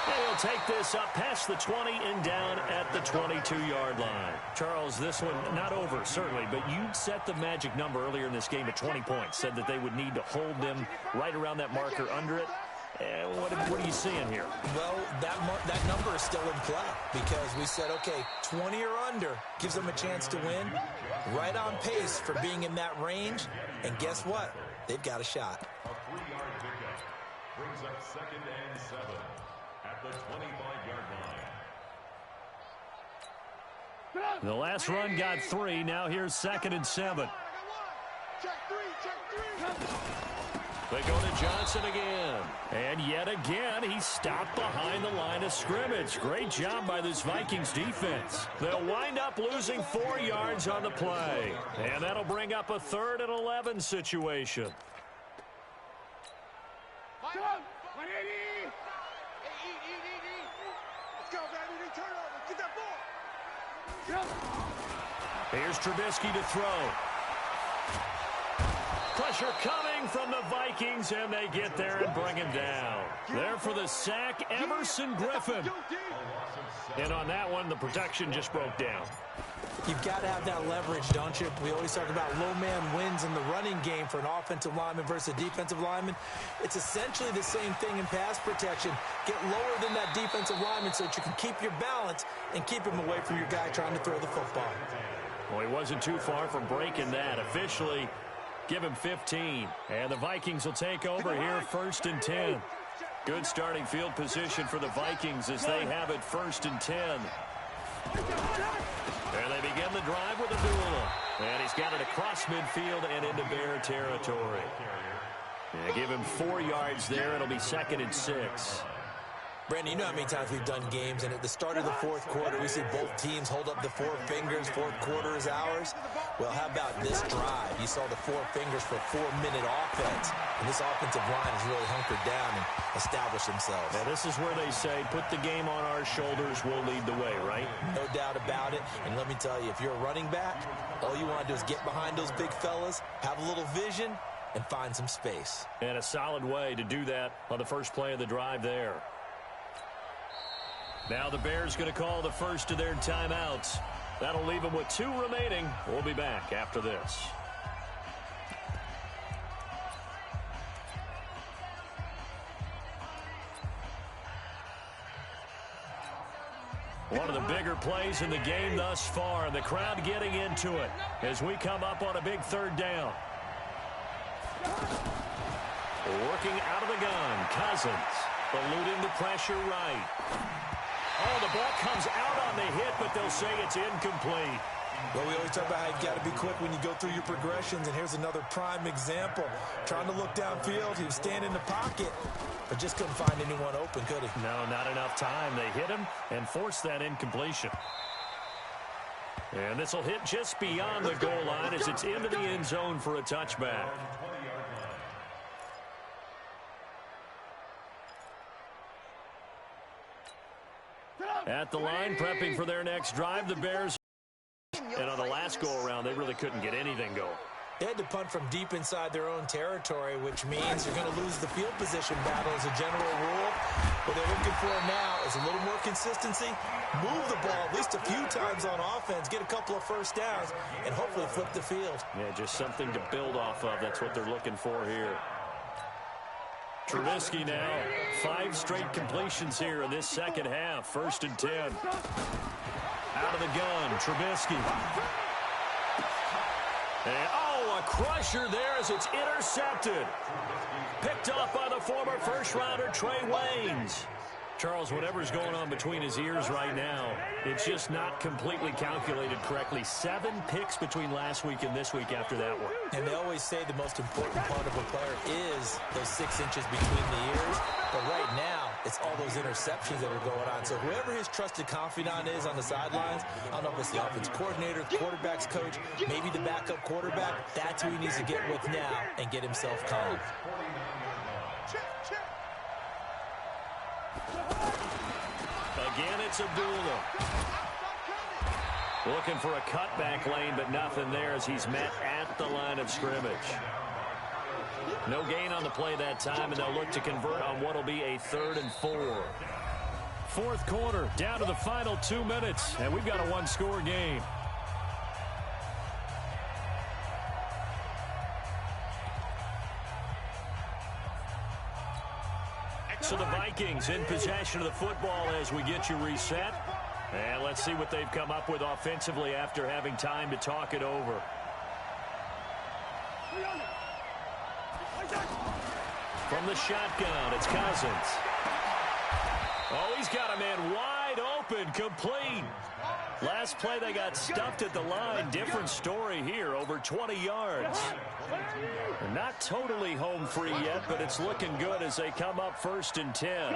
He'll take this up past the 20 and down at the 22-yard line. Charles, this one not over, certainly, but you set the magic number earlier in this game at 20 points, said that they would need to hold them right around that marker under it. What are you seeing here? Well, that number is still in play because we said, okay, 20 or under gives them a chance to win. Right on pace for being in that range. And guess what? They've got a shot. A 3-yard pickup brings up 2nd and 7 at the 25-yard line. The last run got 3. Now here's 2nd and 7. Check three. They go to Johnson again. And yet again, he stopped behind the line of scrimmage. Great job by this Vikings defense. They'll wind up losing 4 yards on the play. And that'll bring up a 3rd and 11 situation. Let's go, baby. Turnover. Get that ball. Here's Trubisky to throw. Pressure coming from the Vikings, and they get there and bring him down. There for the sack, Emerson Griffin. And on that one, the protection just broke down. You've got to have that leverage, don't you? We always talk about low man wins in the running game for an offensive lineman versus a defensive lineman. It's essentially the same thing in pass protection. Get lower than that defensive lineman so that you can keep your balance and keep him away from your guy trying to throw the football. Well, he wasn't too far from breaking that. Officially, give him 15. And the Vikings will take over here, 1st and 10. Good starting field position for the Vikings as they have it 1st and 10. And they begin the drive with a duel. And he's got it across midfield and into Bear territory. Yeah, give him 4 yards there. It'll be 2nd and 6. Brandon, you know how many times we've done games, and at the start of the fourth quarter, we see both teams hold up the 4 fingers, fourth quarter is ours. Well, how about this drive? You saw the 4 fingers for 4-minute offense, and this offensive line has really hunkered down and established themselves. Now, this is where they say, put the game on our shoulders, we'll lead the way, right? No doubt about it, and let me tell you, if you're a running back, all you want to do is get behind those big fellas, have a little vision, and find some space. And a solid way to do that on the first play of the drive there. Now the Bears going to call the first of their timeouts. That'll leave them with 2 remaining. We'll be back after this. One of the bigger plays in the game thus far, and the crowd getting into it as we come up on a big 3rd down. Working out of the gun, Cousins, eluding the pressure right. Oh, the ball comes out on the hit, but they'll say it's incomplete. Well, we always talk about how you've got to be quick when you go through your progressions, and here's another prime example. Trying to look downfield, he was standing in the pocket, but just couldn't find anyone open, could he? No, not enough time. They hit him and forced that incompletion. And this will hit just beyond the goal line as it's into the end zone for a touchback. At the line, prepping for their next drive, the Bears. And on the last go-around, they really couldn't get anything going. They had to punt from deep inside their own territory, which means you're going to lose the field position battle as a general rule. What they're looking for now is a little more consistency, move the ball at least a few times on offense, get a couple of first downs, and hopefully flip the field. Yeah, just something to build off of. That's what they're looking for here. Trubisky now, 5 straight completions here in this second half. 1st and 10. Out of the gun, Trubisky. And, a crusher there as it's intercepted. Picked off by the former first-rounder Trey Waynes. Charles, whatever's going on between his ears right now, it's just not completely calculated correctly. 7 picks between last week and this week after that one. And they always say the most important part of a player is those 6 inches between the ears. But right now, it's all those interceptions that are going on. So whoever his trusted confidant is on the sidelines, I don't know if it's the offense coordinator, quarterback's coach, maybe the backup quarterback, that's who he needs to get with now and get himself calm. Again, it's Abdullah. Looking for a cutback lane, but nothing there as he's met at the line of scrimmage. No gain on the play that time, and they'll look to convert on what will be a 3rd and 4. Fourth quarter, down to the final 2 minutes, and we've got a one-score game. So the Vikings in possession of the football as we get you reset. And let's see what they've come up with offensively after having time to talk it over. From the shotgun, it's Cousins. Oh, he's got a man wide open, complete. Last play, they got stuffed at the line. Different story here, over 20 yards. They're not totally home free yet, but it's looking good as they come up 1st and 10.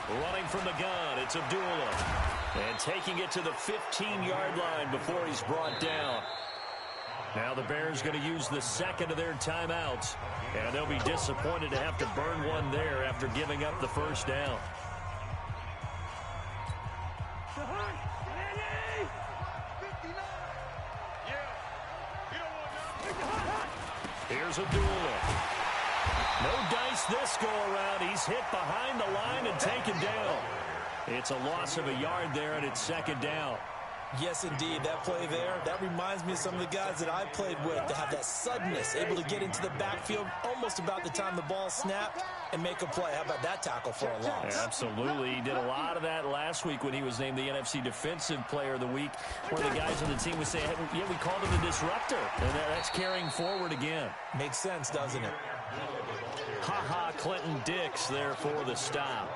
Running from the gun, it's Abdullah. And taking it to the 15-yard line before he's brought down. Now the Bears going to use the second of their timeouts. And they'll be disappointed to have to burn one there after giving up the first down. Here's Abdullah. No dice this go-around. He's hit behind the line and taken down. It's a loss of a yard there, and it's 2nd down. Yes, indeed. That play there, that reminds me of some of the guys that I played with to have that suddenness, able to get into the backfield almost about the time the ball snapped and make a play. How about that tackle for a loss? Yeah, absolutely. He did a lot of that last week when he was named the NFC Defensive Player of the Week, where the guys on the team would say, hey, yeah, we called him the disruptor. And that's carrying forward again. Makes sense, doesn't it? Ha-ha, Clinton Dix there for the stop.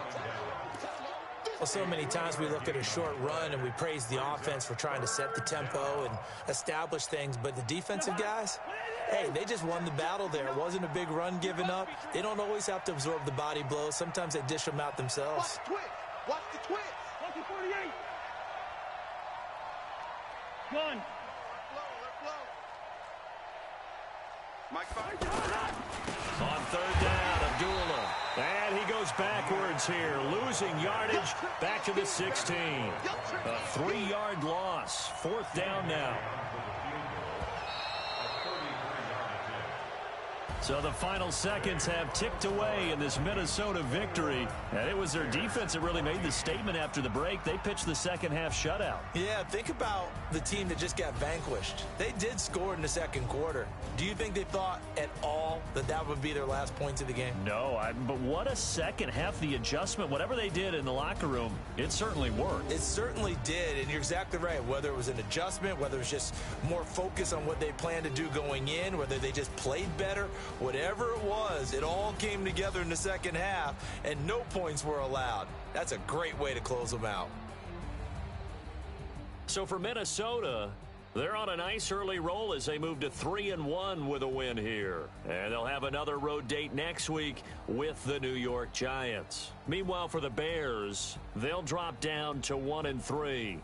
Well, so many times we look at a short run and we praise the offense for trying to set the tempo and establish things, but the defensive guys, hey, they just won the battle there. It wasn't a big run given up. They don't always have to absorb the body blows. Sometimes they dish them out themselves. Watch the twist. Watch the 48. Gun. Mike, on 3rd down, Abdullah. And he goes backwards here, losing yardage back to the 16. A 3-yard loss. 4th down now. So the final seconds have ticked away in this Minnesota victory. And it was their defense that really made the statement after the break. They pitched the second-half shutout. Yeah, think about the team that just got vanquished. They did score in the 2nd quarter. Do you think they thought at all that that would be their last points of the game? No, but what a second half. The adjustment, whatever they did in the locker room, it certainly worked. It certainly did, and you're exactly right. Whether it was an adjustment, whether it was just more focus on what they planned to do going in, whether they just played better, whatever it was, it all came together in the 2nd half, and no points were allowed. That's a great way to close them out. So for Minnesota, they're on a nice early roll as they move to 3-1 with a win here. And they'll have another road date next week with the New York Giants. Meanwhile, for the Bears, they'll drop down to 1-3.